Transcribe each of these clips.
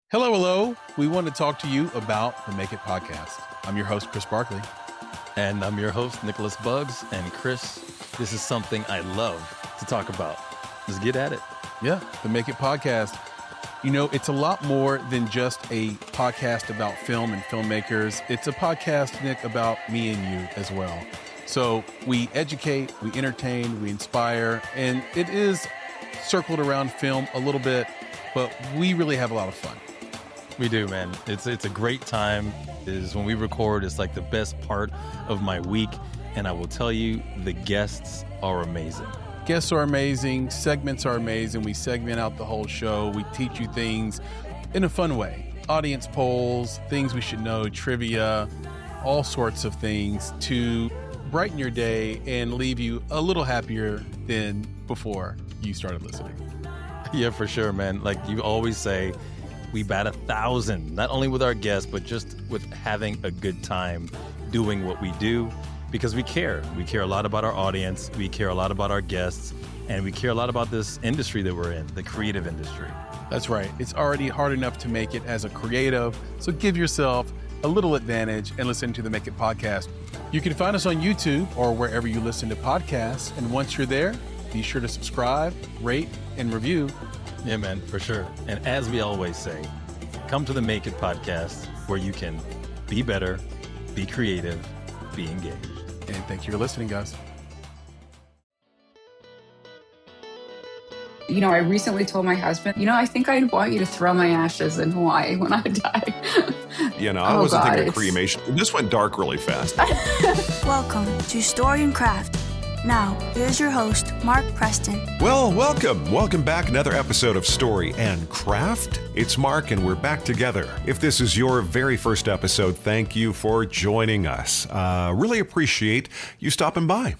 Hello, hello. We want to talk to you about the Make It podcast. I'm your host, Chris Barkley. And I'm your host, Nicholas Buggs. And Chris, this is something I love to talk about. Let's get at it. Yeah, the Make It podcast. You know, it's a lot more than just a podcast about film and filmmakers. It's a podcast, Nick, about me and you as well. So we educate, we entertain, we inspire, and it is circled around film a little bit, but we really have a lot of fun. We do, man. It's a great time. Is when we record, it's like the best part of my week. And I will tell you, the guests are amazing. Guests are amazing. Segments are amazing. We segment out the whole show. We teach you things in a fun way. Audience polls, things we should know, trivia, all sorts of things to brighten your day and leave you a little happier than before you started listening. Yeah, for sure, man. Like you always say, we bat 1,000, not only with our guests, but just with having a good time doing what we do because we care. We care a lot about our audience. We care a lot about our guests. And we care a lot about this industry that we're in, the creative industry. That's right. It's already hard enough to make it as a creative. So give yourself a little advantage and listen to the Make It podcast. You can find us on YouTube or wherever you listen to podcasts. And once you're there, be sure to subscribe, rate, and review. Yeah, man, for sure. And as we always say, come to the Make It podcast where you can be better, be creative, be engaged. And thank you for listening, guys. You know, I recently told my husband, I think I'd want you to throw my ashes in Hawaii when I die. I wasn't thinking of cremation. This went dark really fast. Welcome to Story and Craft. Now, here's your host, Mark Preston. Well, welcome back. Another episode of Story and Craft. It's Mark, and we're back together. If this is your very first episode, thank you for joining us. Really appreciate you stopping by.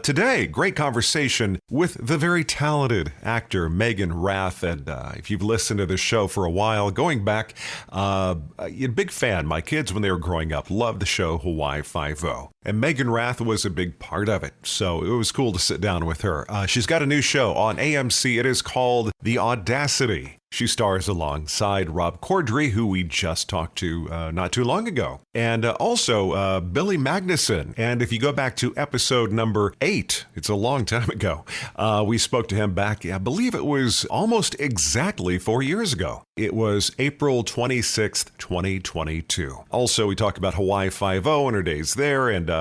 Today, great conversation with the very talented actor Meaghan Rath. And if you've listened to this show for a while, going back, a big fan. My kids, when they were growing up, loved the show Hawaii Five-0. And Meaghan Rath was a big part of it. So it was cool to sit down with her. She's got a new show on AMC. It is called The Audacity. She stars alongside Rob Corddry, who we just talked to not too long ago. And also Billy Magnuson. And if you go back to episode number 8, it's a long time ago, we spoke to him back, I believe it was almost exactly 4 years ago. It was April 26th, 2022. Also, we talked about Hawaii Five-0 and her days there. And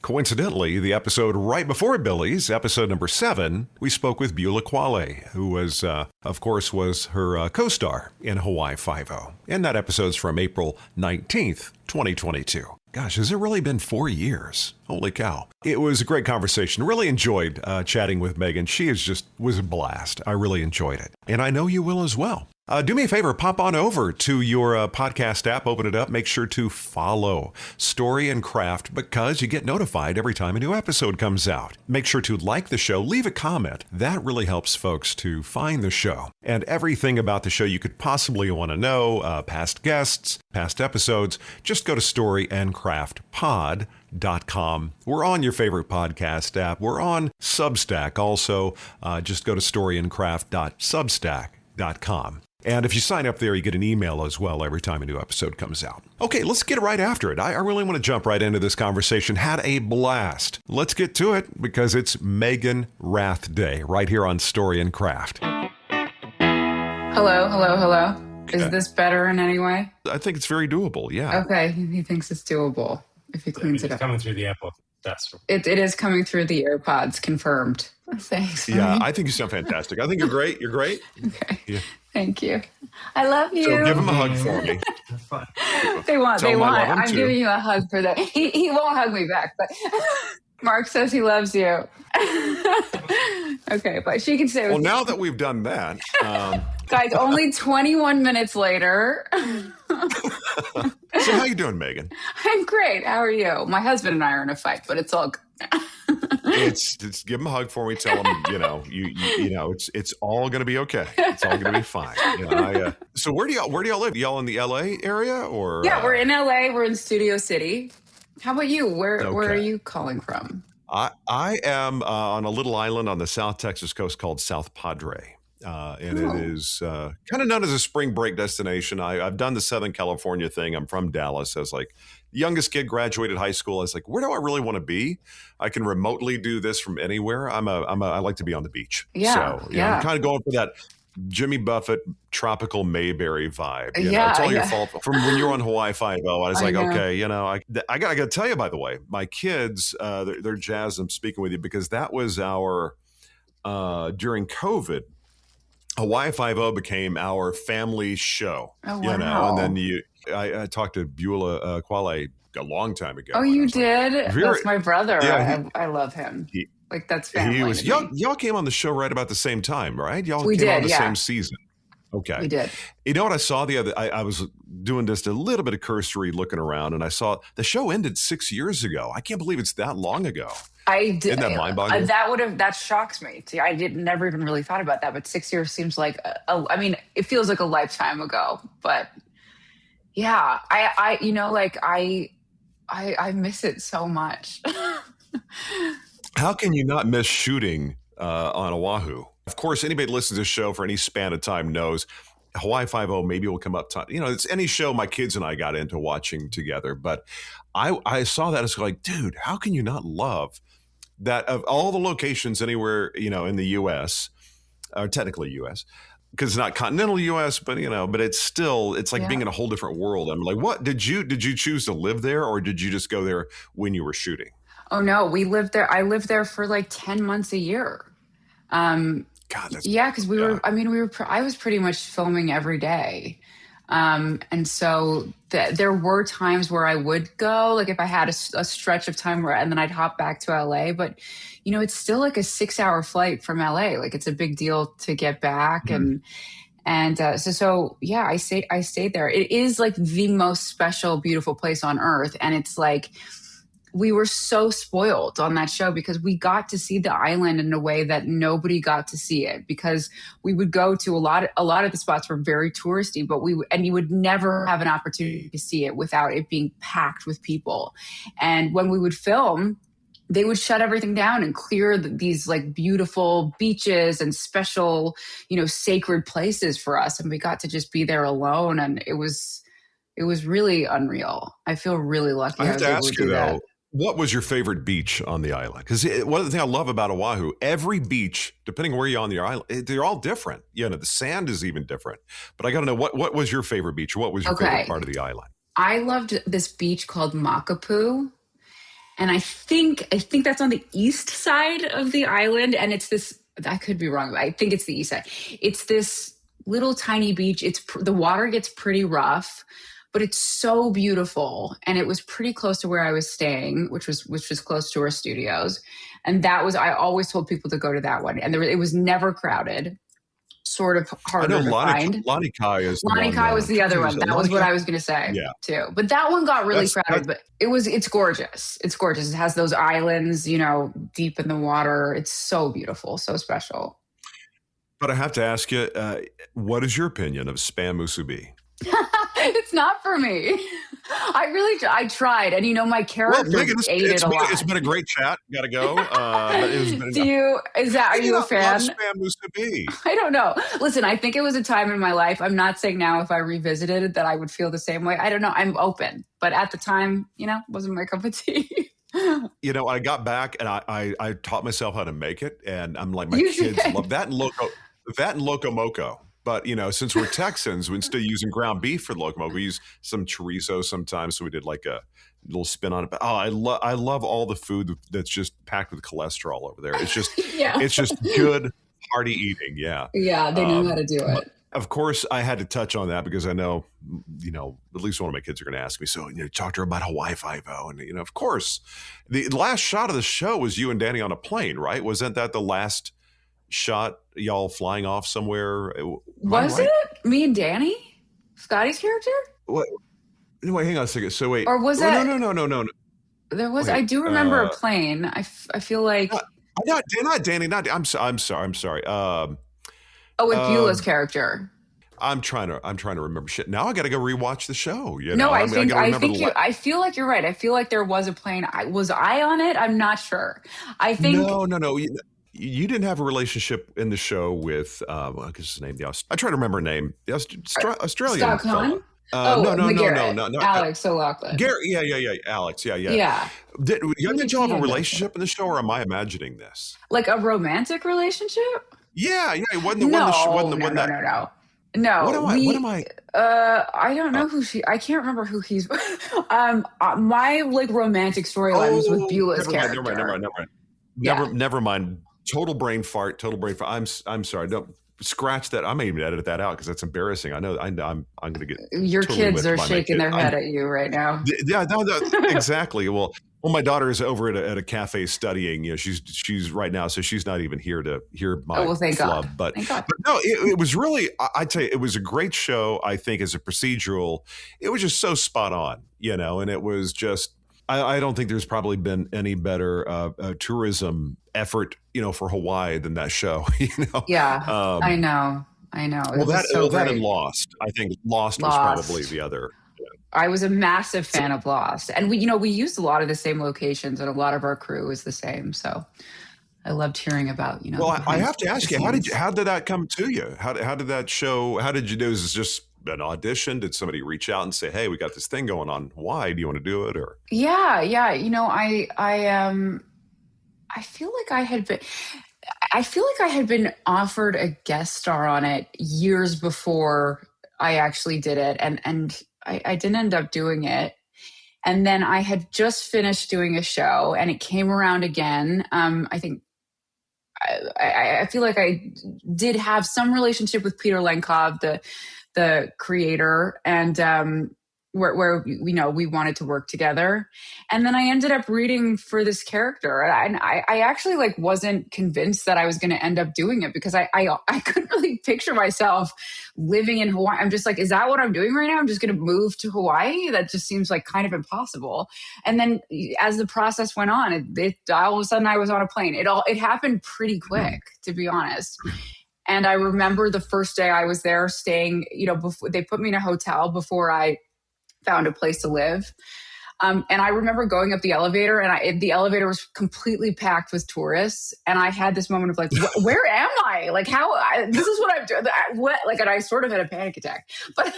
coincidentally, the episode right before Billy's, episode number 7, we spoke with Beulah Quale, who was, of course, was her co-star in Hawaii Five-0. And that episode's from April 19th, 2022. Gosh, has it really been 4 years? Holy cow. It was a great conversation. Really enjoyed chatting with Meaghan. She was a blast. I really enjoyed it. And I know you will as well. Do me a favor, pop on over to your podcast app, open it up, make sure to follow Story and Craft because you get notified every time a new episode comes out. Make sure to like the show, leave a comment. That really helps folks to find the show. And everything about the show you could possibly want to know, past guests, past episodes, just go to storyandcraftpod.com. We're on your favorite podcast app. We're on Substack also. Just go to storyandcraft.substack.com. And if you sign up there, you get an email as well every time a new episode comes out. Okay, let's get right after it. I really want to jump right into this conversation. Had a blast. Let's get to it because it's Meaghan Rath Day right here on Story and Craft. Hello. Okay. Is this better in any way? I think it's very doable, yeah. Okay, he thinks it's doable if he cleans it up. It's coming through the Apple. It is coming through the AirPods, confirmed. Thanks. Yeah, I think you sound fantastic. I think you're great. You're great. Okay. Yeah. Thank you. I love you. So give him a hug for me. They want. I'm too. giving you a hug for that. He won't hug me back, but Mark says he loves you. Okay, but she can say. Well, now that we've done that, guys, only 21 minutes later. So how you doing, Meaghan? I'm great. How are you? My husband and I are in a fight, but it's all good. It's give him a hug for me. Tell him, it's all going to be okay. It's all going to be fine. So where do y'all live? Y'all in the LA area or? Yeah, we're in LA. We're in Studio City. How about you? Where are you calling from? I am on a little island on the South Texas coast called South Padre. And it is kind of known as a spring break destination. I've done the Southern California thing. I'm from Dallas. I was like, the youngest kid graduated high school. I was like, where do I really want to be? I can remotely do this from anywhere. I like to be on the beach. Yeah, So I'm kind of going for that Jimmy Buffett tropical Mayberry vibe. It's all your fault. From when you were on Hawaii Five-0, I was like, okay, I got to tell you, by the way, my kids, they're jazzed. I'm speaking with you because that was our, during COVID, Hawaii Five-0 became our family show. Oh, wow. And then I talked to Beulah Quale a long time ago. Oh, you did? That's my brother. Yeah, I love him. That's family. He was y'all came on the show right about the same time, right? Y'all came on the same season. Okay. We did. You know what I saw I was doing just a little bit of cursory looking around, and I saw the show ended 6 years ago. I can't believe it's that long ago. Isn't that mind-boggling? That shocks me. See, I never even really thought about that, but 6 years seems like it feels like a lifetime ago. But yeah, I miss it so much. How can you not miss shooting on Oahu? Of course, anybody that listens to this show for any span of time knows Hawaii Five-0 maybe will come up. It's any show my kids and I got into watching together. But I saw that as like, dude, how can you not love that of all the locations anywhere, in the U.S., or technically U.S., because it's not continental U.S., but it's like being in a whole different world. I'm like, what did you choose to live there, or did you just go there when you were shooting? Oh no, we lived there. I lived there for like 10 months a year. God, because I was pretty much filming every day. And so there were times where I would go, like if I had a stretch of time and then I'd hop back to LA, but it's still like a 6-hour flight from LA. Like it's a big deal to get back. Mm-hmm. I stayed there. It is like the most special, beautiful place on earth. And it's like, we were so spoiled on that show because we got to see the island in a way that nobody got to see it, because we would go to a lot of the spots were very touristy, but you would never have an opportunity to see it without it being packed with people. And when we would film, they would shut everything down and clear these like beautiful beaches and special, sacred places for us. And we got to just be there alone. And it was really unreal. I feel really lucky. I have to ask you though, what was your favorite beach on the island? Because one of the things I love about Oahu, every beach, depending on where you're on the island, they're all different. The sand is even different. But I got to know, what was your favorite beach? What was your favorite part of the island? I loved this beach called Makapu. And I think that's on the east side of the island. And it's this, I could be wrong, but I think it's the east side. It's this little tiny beach. The water gets pretty rough, but it's so beautiful. And it was pretty close to where I was staying, which was close to our studios. And I always told people to go to that one. And it was never crowded, sort of harder to find. Lani Kai was the other one. That was what I was going to say too. But that one got really crowded, but it's gorgeous. It's gorgeous. It has those islands, deep in the water. It's so beautiful, so special. But I have to ask you, what is your opinion of spam musubi? It's not for me. I tried, and my character ate it a lot. It's been a great chat. Got to go. Are you a fan? Spam musubi. I don't know. Listen, I think it was a time in my life. I'm not saying now if I revisited it that I would feel the same way. I don't know. I'm open, but at the time, wasn't my cup of tea. I got back and I taught myself how to make it, and I'm like, my kids love that and Loco Moco. But, since we're Texans, we instead of using ground beef for Loco Moco, we use some chorizo sometimes. So we did like a little spin on it. But I love all the food that's just packed with cholesterol over there. It's just it's just good, hearty eating. Yeah. Yeah, they know how to do it. Of course, I had to touch on that because I know, at least one of my kids are going to ask me. So, talk to her about Hawaii Five-0. And, of course, the last shot of the show was you and Danny on a plane, right? Wasn't that the last shot, y'all flying off somewhere? Was it me and Danny, Scotty's character? What? Wait, hang on a second. So wait, or was that? No. There was. Wait, I do remember a plane. I feel like not Danny. Not. I'm sorry. With Beulah's characur. I'm trying to remember shit. Now I got to go rewatch the show. I feel like you're right. I feel like there was a plane. Was I on it? I'm not sure. I think no. you didn't have a relationship in the show with, what's his name? I try to remember her name. The Australian Scott Conn? fella. Oh, No. McGarrett. Alex O'Loughlin. Gary, yeah, Alex, yeah. Yeah. Did y'all have a relationship in the show, or am I imagining this? Like a romantic relationship? Yeah. It wasn't the No. What am I? I don't know who she. I can't remember who he's. My like romantic storyline was with Beulah's character. Never mind. Total brain fart. I'm sorry. Don't scratch that. I may even edit that out because that's embarrassing. I know. I'm going to get. Your totally kids are shaking their head at you right now. Yeah. No, exactly. Well, my daughter is over at a cafe studying. You know, she's right now, so she's not even here to hear my thank flub. God. But thank God. No, it was really. I'd tell you, it was a great show. I think as a procedural, it was just so spot on. You know, and it was just. I don't think there's probably been any better tourism effort, for Hawaii than that show. Yeah, I know. That and Lost. I think Lost was probably the other. Yeah. I was a massive fan of Lost, and we used a lot of the same locations, and a lot of our crew was the same. So I loved hearing about Well, I have to ask you, how did that come to you? How did that show? How did you do? Is it just an audition? Did somebody reach out and say, "Hey, we got this thing going on. Why do you want to do it?" Or I feel like I had been offered a guest star on it years before I actually did it, and I didn't end up doing it. And then I had just finished doing a show, and it came around again. I think I feel like I did have some relationship with Peter Lenkov, the creator, and where we wanted to work together. And then I ended up reading for this character, and I actually wasn't convinced that I was going to end up doing it because I couldn't really picture myself living in Hawaii. I'm just like, is that what I'm doing right now? I'm just going to move to Hawaii? That just seems like kind of impossible. And then as the process went on, it all of a sudden I was on a plane. It happened pretty quick, to be honest. And I remember the first day I was there staying, before they put me in a hotel before I found a place to live. And I remember going up the elevator, and the elevator was completely packed with tourists. And I had this moment of where am I? This is what I'm doing. And I sort of had a panic attack, but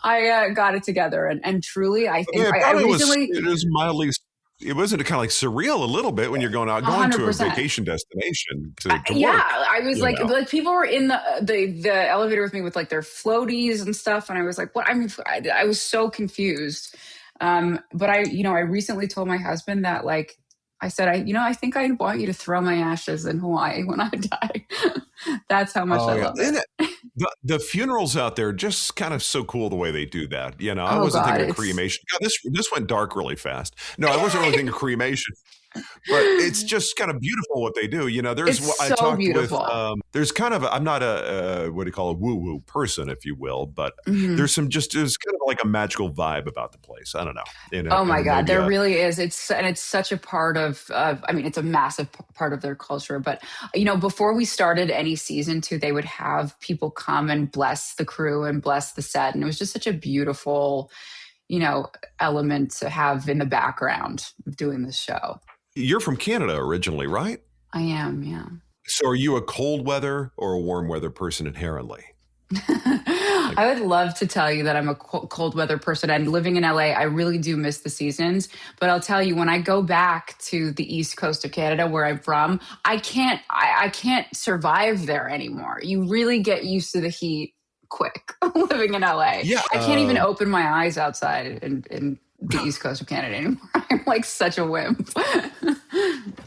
I got it together. And truly, I think it was mildly. It wasn't kind of like surreal a little bit when you're going to a vacation destination to work. I was like people were in the elevator with me with their floaties and stuff. And I was like, what? I was so confused. But I recently told my husband that I said, I think I want you to throw my ashes in Hawaii when I die. That's how much I love it. The funerals out there just kind of so cool the way they do that. I wasn't thinking of cremation. God, this went dark really fast. No, I wasn't really thinking of cremation. But it's just kind of beautiful what they do. There's it's I so talked beautiful. with. There's kind of I'm not a what do you call a woo-woo person, if you will, but there's kind of like a magical vibe about the place. I don't know. Oh my God, there really is. It's such a part of. It's a massive part of their culture. But before we started any season 2, they would have people come and bless the crew and bless the set, and it was just such a beautiful, element to have in the background of doing this show. You're from Canada originally, right? I am, yeah. So are you a cold weather or a warm weather person inherently? I would love to tell you that I'm a cold weather person, and living in LA, I really do miss the seasons. But I'll tell you, when I go back to the East Coast of Canada, where I'm from, I can't survive there anymore. You really get used to the heat quick living in LA. Yeah, I can't even open my eyes outside in the East Coast of Canada anymore. I'm like such a wimp.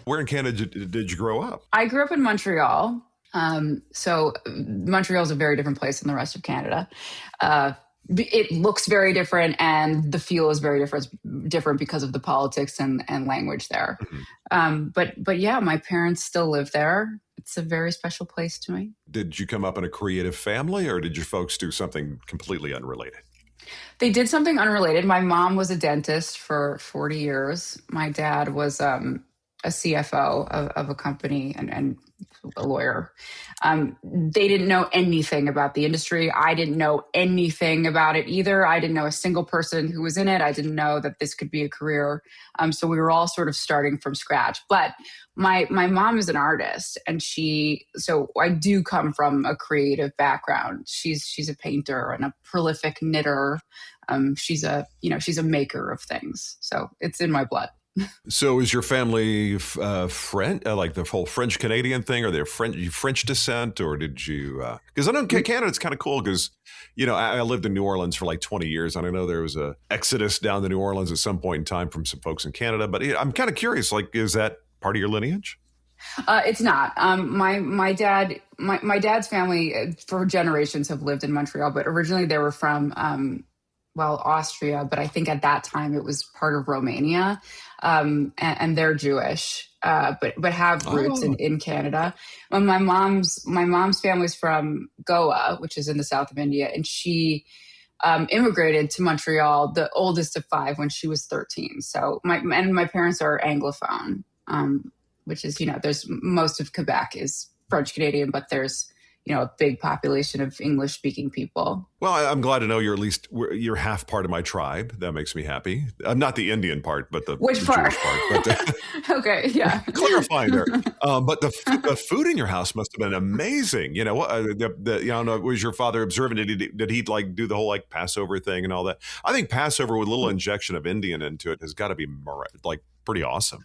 Where in Canada did you grow up? I grew up in Montreal. So Montreal is a very different place than the rest of Canada. It looks very different, and the feel is very different because of the politics and language there. But yeah, my parents still live there. It's a very special place to me. Did you come up in a creative family, or did your folks do something completely unrelated? They did something unrelated. My mom was a dentist for 40 years. My dad was a CFO of a company and a lawyer. They didn't know anything about the industry. I didn't know anything about it either. I didn't know a single person who was in it. I didn't know that this could be a career. So we were all sort of starting from scratch. But my mom is an artist, and so I do come from a creative background. She's a painter and a prolific knitter. She's a maker of things. So it's in my blood. So is your family French, like the whole French Canadian thing? Are they French descent, or did you? Because I know Canada's kind of cool because, I lived in New Orleans for like 20 years, and I know there was a exodus down to New Orleans at some point in time from some folks in Canada. But I'm kind of curious, like, is that part of your lineage? It's not. My dad's family for generations have lived in Montreal, but originally they were from Austria, but I think at that time it was part of Romania, and they're Jewish, but have roots in Canada. My mom's family's from Goa, which is in the south of India, and she immigrated to Montreal, the oldest of 5, when she was 13. So my parents are Anglophone, which is, there's most of Quebec is French Canadian, but there's a big population of English-speaking people. Well, I'm glad to know you're half part of my tribe. That makes me happy. Not the Indian part, but the Which part? Jewish part. But okay, yeah. Clarifying there. But the food in your house must have been amazing. Was your father observant? Did he like do the whole like Passover thing and all that? I think Passover with a little injection of Indian into it has got to be like pretty awesome.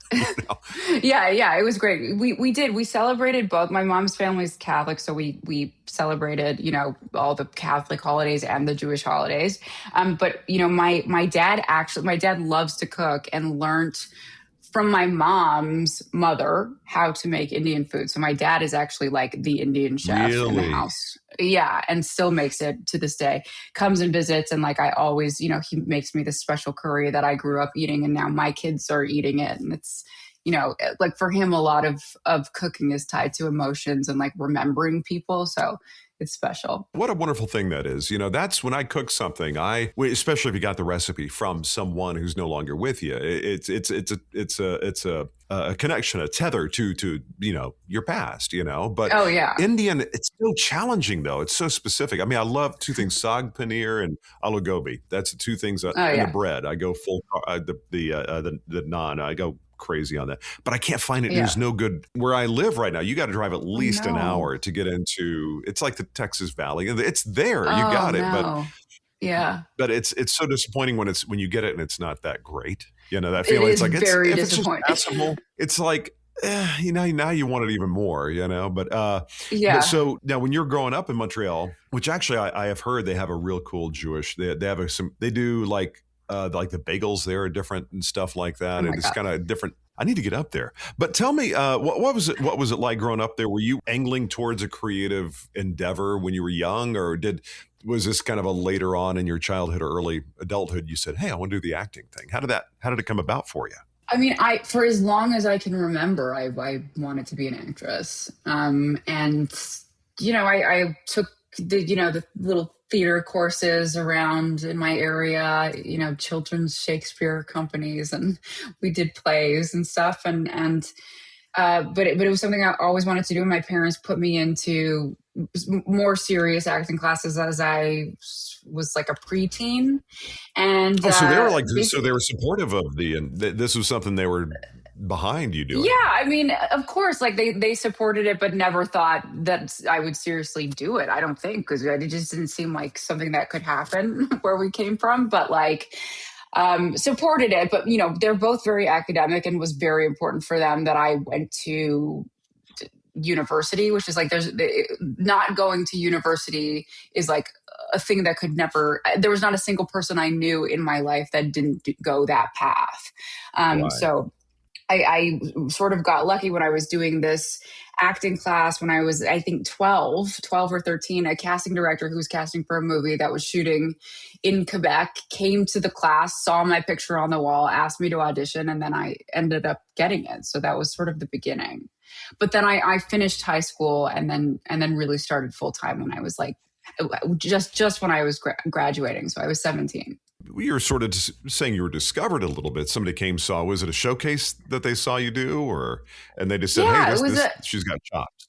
Yeah, it was great. We celebrated both. My mom's family's Catholic, so we celebrated, all the Catholic holidays and the Jewish holidays. But my dad loves to cook and learned from my mom's mother how to make Indian food. So my dad is actually like the Indian chef in the house. Yeah, and still makes it to this day. Comes and visits, and like I always, he makes me this special curry that I grew up eating, and now my kids are eating it. And it's, like for him, a lot of cooking is tied to emotions and like remembering people. So it's special. What a wonderful thing that is. That's when I cook something, especially if you got the recipe from someone who's no longer with you, it's a connection, a tether to your past, but oh yeah, Indian, it's so challenging though. It's so specific. I mean, I love 2 things: saag paneer and aloo gobi. That's the 2 things. And the bread, I go full. The naan, I go crazy on that, but I can't find it. Yeah. There's no good where I live right now. You got to drive at least an hour to get into. It's like the Texas Valley. It's there. You got it, but yeah. But it's so disappointing when you get it and it's not that great. That feeling. It's like very disappointing. It's just passable. It's like now you want it even more. But yeah. But so now when you're growing up in Montreal, which actually I have heard they have a real cool Jewish. They have they do like the bagels there are different and stuff like that. And it's kind of different. I need to get up there. But tell me, what was it like growing up there? Were you angling towards a creative endeavor when you were young, or was this kind of a later on in your childhood or early adulthood you said, hey, I want to do the acting thing? How did it come about for you? I mean, for as long as I can remember, I wanted to be an actress. And I took the little theater courses around in my area, children's Shakespeare companies, and we did plays and stuff. But it was something I always wanted to do. And my parents put me into more serious acting classes as I was like a preteen. And so they were like, so they were supportive of this was something they were behind you doing. Yeah, I mean, of course, like they supported it, but never thought that I would seriously do it. I don't think, because it just didn't seem like something that could happen where we came from. But like, supported it. But they're both very academic, and was very important for them that I went to university, which is like not going to university is like a thing that could never. There was not a single person I knew in my life that didn't go that path. Right. So I sort of got lucky when I was doing this acting class when I was, I think 12 or 13. A casting director who was casting for a movie that was shooting in Quebec came to the class, saw my picture on the wall, asked me to audition, and then I ended up getting it. So that was sort of the beginning. But then I finished high school and then really started full time when I was like just when I was graduating. So I was 17. you're sort of saying you were discovered a little bit. Somebody saw, was it a showcase that they saw you do, and they just said, hey, she's got chops.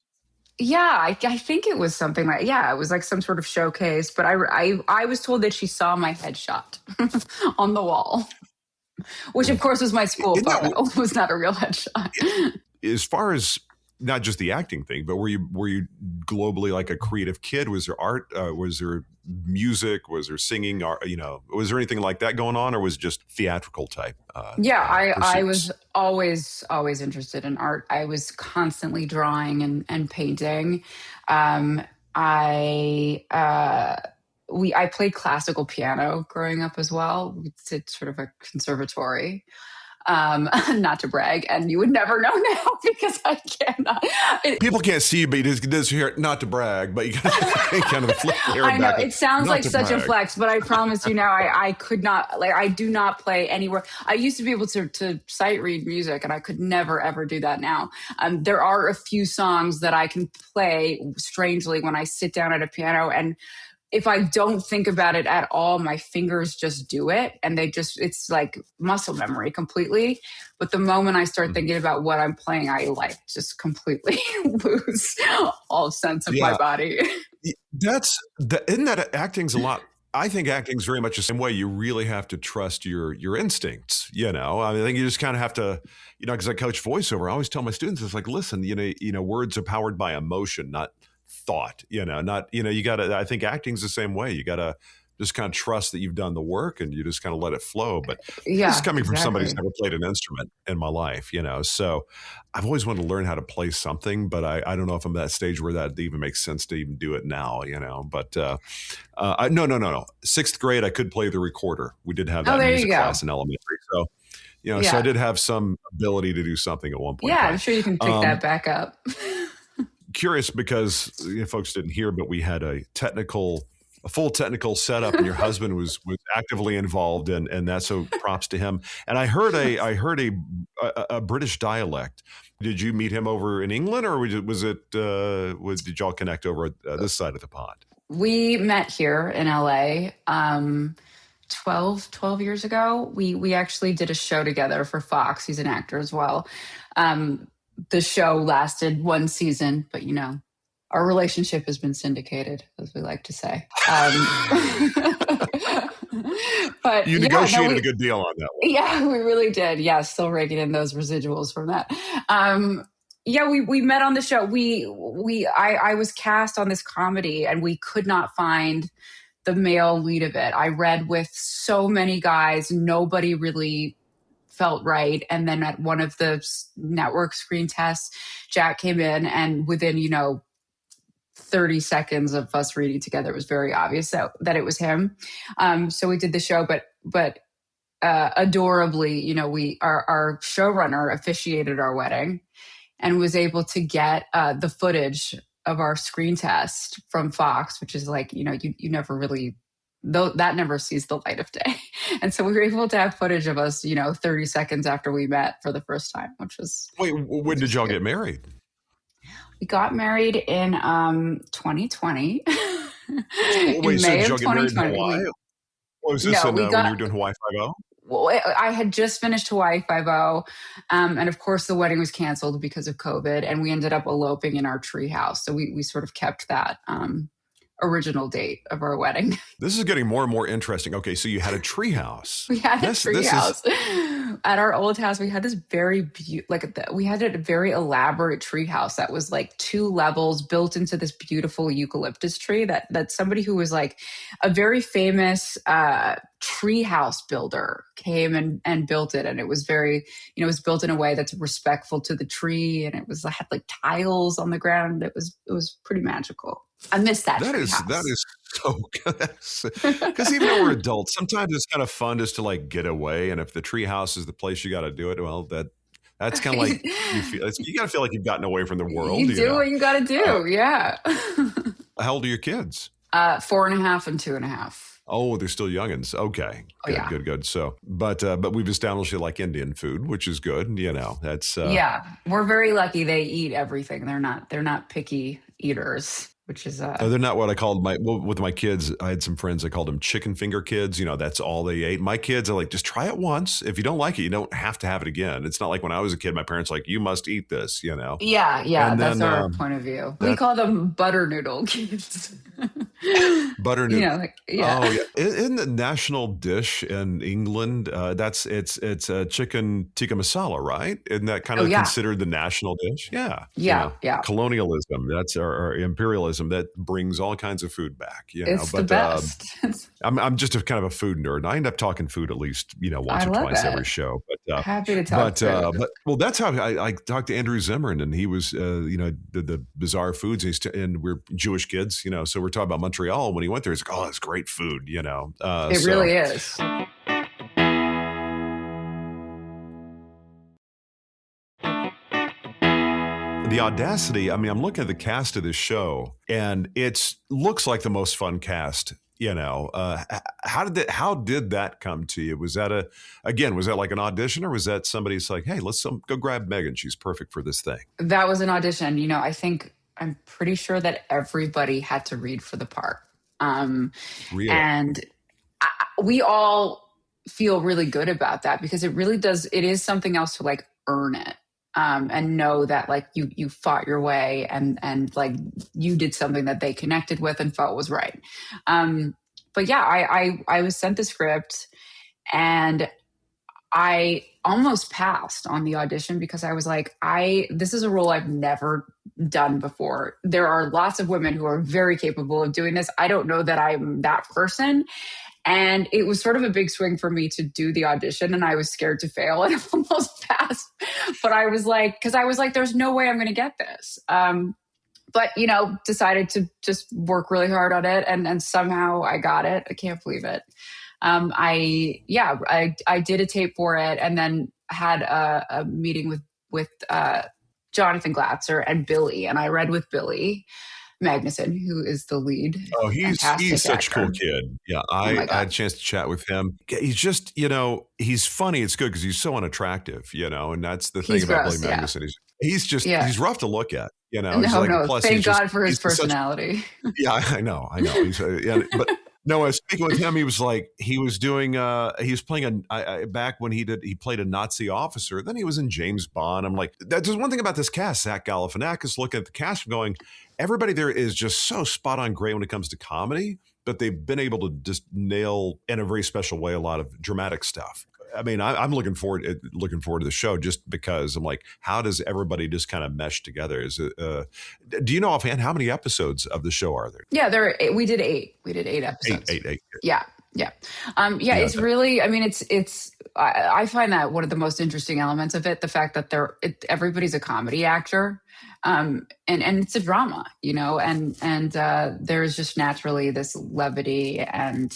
Yeah, I think it was something like, it was like some sort of showcase, but I was told that she saw my headshot on the wall, which of course was my school photo. It was not a real headshot. As far as not just the acting thing, but were you globally like a creative kid? Was there art? Was there music? Was there singing? Was there anything like that going on, or was it just theatrical type? I was always interested in art. I was constantly drawing and painting. I played classical piano growing up as well. We did sort of a conservatory. Not to brag, and you would never know now because I cannot. People can't see you, but you just hear it, not to brag, but you kind of flip the hair I know back. it sounds like such a flex, but I promise you now, I could not, I do not play anywhere. I used to be able to sight read music, and I could never ever do that now. There are a few songs that I can play strangely when I sit down at a piano, and if I don't think about it at all, my fingers just do it, and it's like muscle memory completely. But the moment I start thinking about what I'm playing, I just completely lose all sense of my body. Isn't that acting's a lot? I think acting's very much the same way. You really have to trust your instincts. I think you just kind of have to, because I coach voiceover, I always tell my students, it's like, listen, words are powered by emotion, not thought, you gotta, I think acting's the same way. You gotta just kind of trust that you've done the work, and you just kind of let it flow. But this is coming from somebody who's never played an instrument in my life, so I've always wanted to learn how to play something, but I don't know if I'm at that stage where that even makes sense to even do it now, but no. 6th grade, I could play the recorder. We did have that music class in elementary. So, so I did have some ability to do something at one point. Yeah, I'm sure you can pick that back up. Curious because folks didn't hear, but we had a full technical setup, and your husband was actively involved, and that's so props to him. And I heard a British dialect. Did you meet him over in England, or did y'all connect over this side of the pond? We met here in LA 12 years ago. We actually did a show together for Fox. He's an actor as well. The show lasted 1 season, but our relationship has been syndicated, as we like to say. But you negotiated a good deal on that one. Yeah, we really did. Yeah, still raking in those residuals from that. We met on the show. I was cast on this comedy, and we could not find the male lead of it. I read with so many guys, nobody really felt right. And then at one of the network screen tests, Jack came in, and within, 30 seconds of us reading together, it was very obvious that it was him. So we did the show, but adorably, our showrunner officiated our wedding and was able to get the footage of our screen test from Fox, which is like, you never really, though that never sees the light of day. And so we were able to have footage of us, 30 seconds after we met for the first time, which was... Wait, when did y'all get married? We got married in 2020. Wait, so did y'all get married in Hawaii? Was this when you were doing Hawaii 5-0? Well, I had just finished Hawaii 5-0. And of course, the wedding was canceled because of COVID. And we ended up eloping in our treehouse. So we sort of kept that original date of our wedding. This is getting more and more interesting. Okay, so you had a treehouse. We had a treehouse. At our old house, we had this we had a very elaborate treehouse that was like 2 levels built into this beautiful eucalyptus tree that somebody who was like a very famous treehouse builder came and built it. And it was very, it was built in a way that's respectful to the tree. And it had like tiles on the ground. It was pretty magical. I miss that. That is so good. Because even though we're adults, sometimes it's kind of fun just to like get away. And if the treehouse is the place you got to do it, well, that's kind of like you got to feel like you've gotten away from the world. You do what you got to do. Yeah. How old are your kids? 4.5 and 2.5. Oh, they're still youngins. Okay. Good. So, but we've established you like Indian food, which is good. That's yeah. We're very lucky. They eat everything. They're not picky eaters. which is they're not what I called with my kids. I had some friends, I called them chicken finger kids. That's all they ate. My kids are like, just try it once. If you don't like it, you don't have to have it again. It's not like when I was a kid, my parents were like, you must eat this, Yeah, And that's then, our point of view. We call them butter noodle kids. Butter noodle. Yeah. Oh, yeah. In the national dish in England, it's a chicken tikka masala, right? Isn't that kind of considered the national dish? Yeah. Yeah. Colonialism, that's our imperialism that brings all kinds of food back. It's the best. I'm just a kind of a food nerd. I end up talking food at least, once or twice every show. But happy to talk. But that's how I talked to Andrew Zimmern, and he was, the bizarre foods, and we're Jewish kids, so we're talking about Montreal. When he went there, he's like, oh, it's great food, It really is. The Audacity, I'm looking at the cast of this show, and it looks like the most fun cast. How did that come to you? Was that like an audition, or was that somebody's like, hey, let's go grab Meaghan, she's perfect for this thing? That was an audition. I'm pretty sure that everybody had to read for the part. Really? And we all feel really good about that, because it really does. It is something else to like earn it. And know that like you fought your way and like you did something that they connected with and felt was right. But yeah, I was sent the script, and I almost passed on the audition because I was like, this is a role I've never done before. There are lots of women who are very capable of doing this. I don't know that I'm that person. And it was sort of a big swing for me to do the audition, and I was scared to fail and almost passed. But I was like, there's no way I'm going to get this. But, decided to just work really hard on it. And somehow I got it. I can't believe it. I did a tape for it, and then had a meeting with Jonathan Glatzer and Billy. And I read with Billy Magnuson, who is the lead. Oh, he's such a cool kid. Yeah, I had a chance to chat with him. He's just, he's funny. It's good because he's so unattractive, and that's the thing about Billy Magnuson. He's rough to look at, Plus, thank God for his personality. I know. He's but no, speaking with him, he was playing back when he played a Nazi officer. Then he was in James Bond. I'm like, there's one thing about this cast. Zach Galifianakis, looking at the cast, going, everybody there is just so spot on great when it comes to comedy, but they've been able to just nail in a very special way a lot of dramatic stuff. I'm looking forward to the show just because I'm like, how does everybody just kind of mesh together? Is it? Do you know offhand how many episodes of the show are there? Yeah, we did 8. We did 8 episodes. Eight. Yeah. It's really. I find that one of the most interesting elements of it, the fact that everybody's a comedy actor, and it's a drama, and there's just naturally this levity and,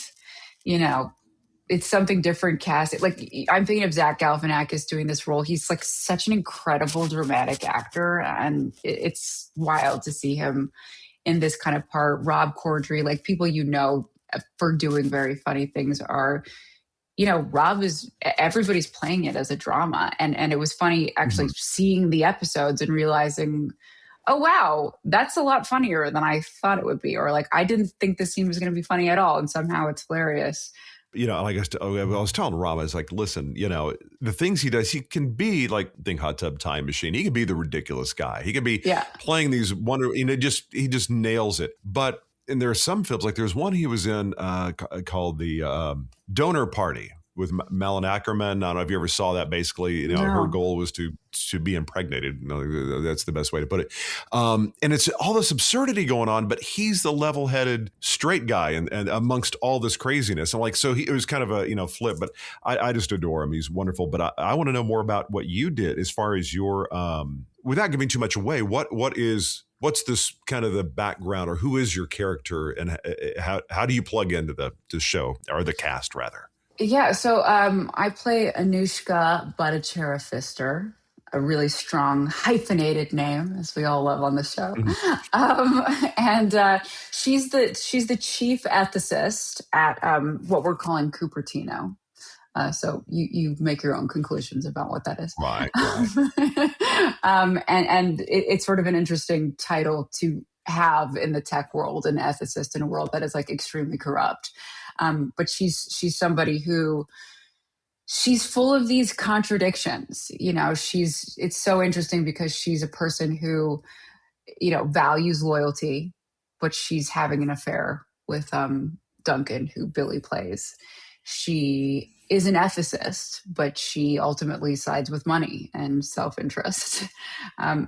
it's something different cast. Like, I'm thinking of Zach Galifianakis doing this role. He's like such an incredible dramatic actor, and it's wild to see him in this kind of part. Rob Corddry, like people for doing very funny things are, Rob is, everybody's playing it as a drama. And it was funny actually seeing the episodes and realizing, oh, wow, that's a lot funnier than I thought it would be. Or like, I didn't think this scene was going to be funny at all. And somehow it's hilarious. Like I was telling Rob, I was like, listen, the things he does, he can be like, think Hot Tub Time Machine. He can be the ridiculous guy. He can be playing these he just nails it. But, and there are some films, like there's one he was in called The Donor Party with Malin Ackerman. I don't know if you ever saw that. Basically, her goal was to be impregnated. That's the best way to put it. And it's all this absurdity going on, but he's the level-headed straight guy, and amongst all this craziness. I'm like, so it was kind of a flip, but I just adore him. He's wonderful. But I want to know more about what you did as far as your without giving too much away. What's this kind of the background, or who is your character, and how do you plug into the show, or the cast rather? Yeah, so I play Anushka Bhattachera-Phister, a really strong hyphenated name, as we all love on the show. And she's the chief ethicist at what we're calling Cupertino. So you make your own conclusions about what that is. Right. And it's sort of an interesting title to have in the tech world, an ethicist in a world that is like extremely corrupt. But she's somebody who, she's full of these contradictions. It's so interesting because she's a person who, values loyalty, but she's having an affair with Duncan, who Billy plays. She is an ethicist, but she ultimately sides with money and self-interest.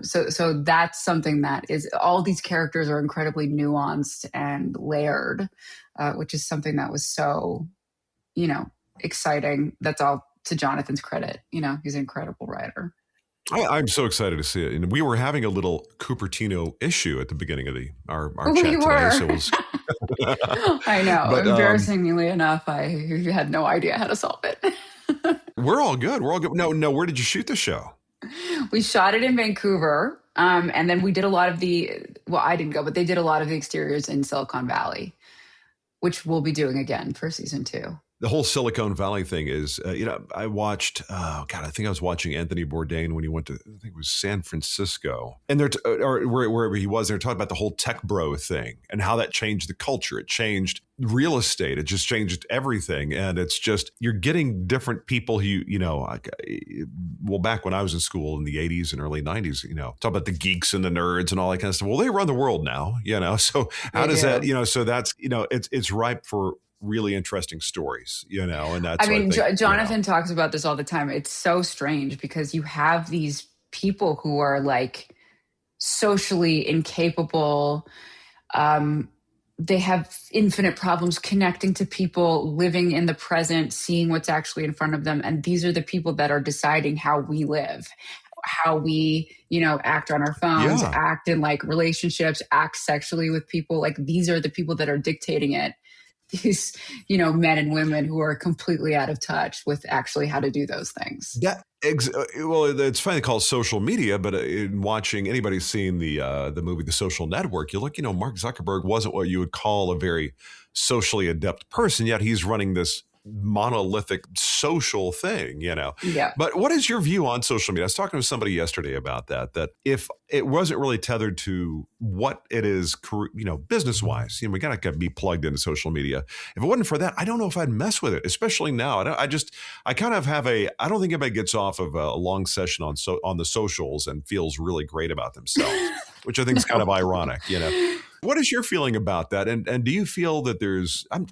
So that's something that is, all these characters are incredibly nuanced and layered, which is something that was so, exciting. That's all to Jonathan's credit. He's an incredible writer. I'm so excited to see it. And we were having a little Cupertino issue at the beginning of our we chat were. today. So it was I know. But, embarrassingly enough, I had no idea how to solve it. We're all good. No, where did you shoot the show? We shot it in Vancouver. And then we did a lot of I didn't go, but they did a lot of the exteriors in Silicon Valley, which we'll be doing again for season 2. The whole Silicon Valley thing is, I watched, I think I was watching Anthony Bourdain when he went to, I think it was San Francisco, and or wherever he was, they're talking about the whole tech bro thing and how that changed the culture. It changed real estate. It just changed everything. And it's just, you're getting different people who, back when I was in school in the 80s and early 90s, talk about the geeks and the nerds and all that kind of stuff. Well, they run the world now, so how does that, so that's, it's ripe for really interesting stories, and that's, Jonathan talks about this all the time. It's so strange because you have these people who are like socially incapable. They have infinite problems connecting to people, living in the present, seeing what's actually in front of them. And these are the people that are deciding how we live, how we, act on our phones, act in like relationships, act sexually with people. Like these are the people that are dictating it. These, men and women who are completely out of touch with actually how to do those things. It's finally called social media, but in watching, anybody's seen the movie The Social Network, you look, Mark Zuckerberg wasn't what you would call a very socially adept person, yet he's running this monolithic social thing, Yeah. But what is your view on social media? I was talking to somebody yesterday about that if it wasn't really tethered to what it is, business wise, we got to be plugged into social media. If it wasn't for that, I don't know if I'd mess with it, especially now. I kind of have I don't think anybody gets off of a long session on the socials and feels really great about themselves, which I think is kind of ironic, What is your feeling about that? And do you feel that there's, I'm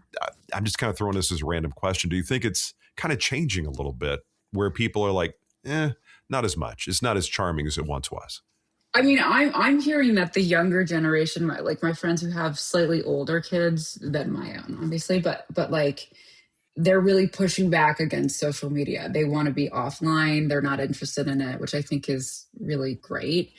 just kind of throwing this as a random question. Do you think it's kind of changing a little bit where people are like, not as much. It's not as charming as it once was. I'm hearing that the younger generation, my friends who have slightly older kids than my own, obviously, but like they're really pushing back against social media. They want to be offline. They're not interested in it, which I think is really great.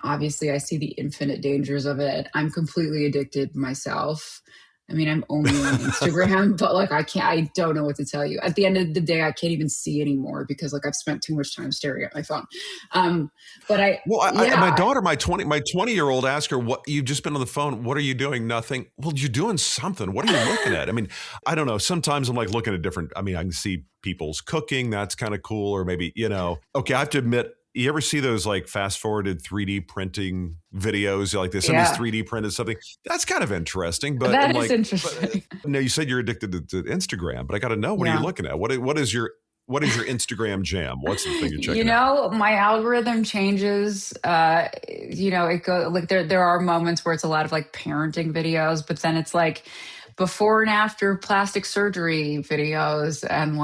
Obviously I see the infinite dangers of it. I'm completely addicted myself. I'm only on Instagram, but I don't know what to tell you. At the end of the day, I can't even see anymore because I've spent too much time staring at my phone. My daughter, my 20-year-old asked her, what, you've just been on the phone. What are you doing? Nothing. Well, you're doing something. What are you looking at? I don't know. Sometimes I'm looking at different, I can see people's cooking. That's kind of cool. Or maybe, okay, I have to admit, you ever see those fast forwarded 3D printing videos? Somebody's 3D printed something. That's kind of interesting. But that is interesting. No, you said you're addicted to Instagram, but I got to know, what are you looking at? What is your Instagram jam? What's the thing you're checking out? My algorithm changes. It goes there are moments where it's a lot of parenting videos, but then it's before and after plastic surgery videos and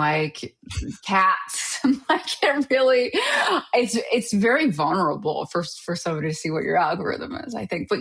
cats. It really, it's very vulnerable for somebody to see what your algorithm is, I think. But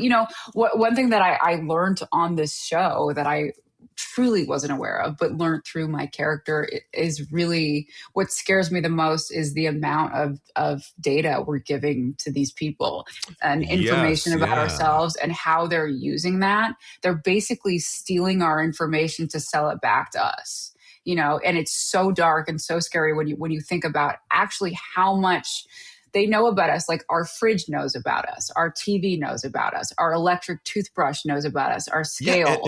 one thing that I learned on this show that I truly wasn't aware of, but learned through my character is really what scares me the most is the amount of data we're giving to these people and information about ourselves and how they're using that. They're basically stealing our information to sell it back to us, and it's so dark and so scary when you think about actually how much they know about us. Our fridge knows about us. Our TV knows about us. Our electric toothbrush knows about us. Our scale.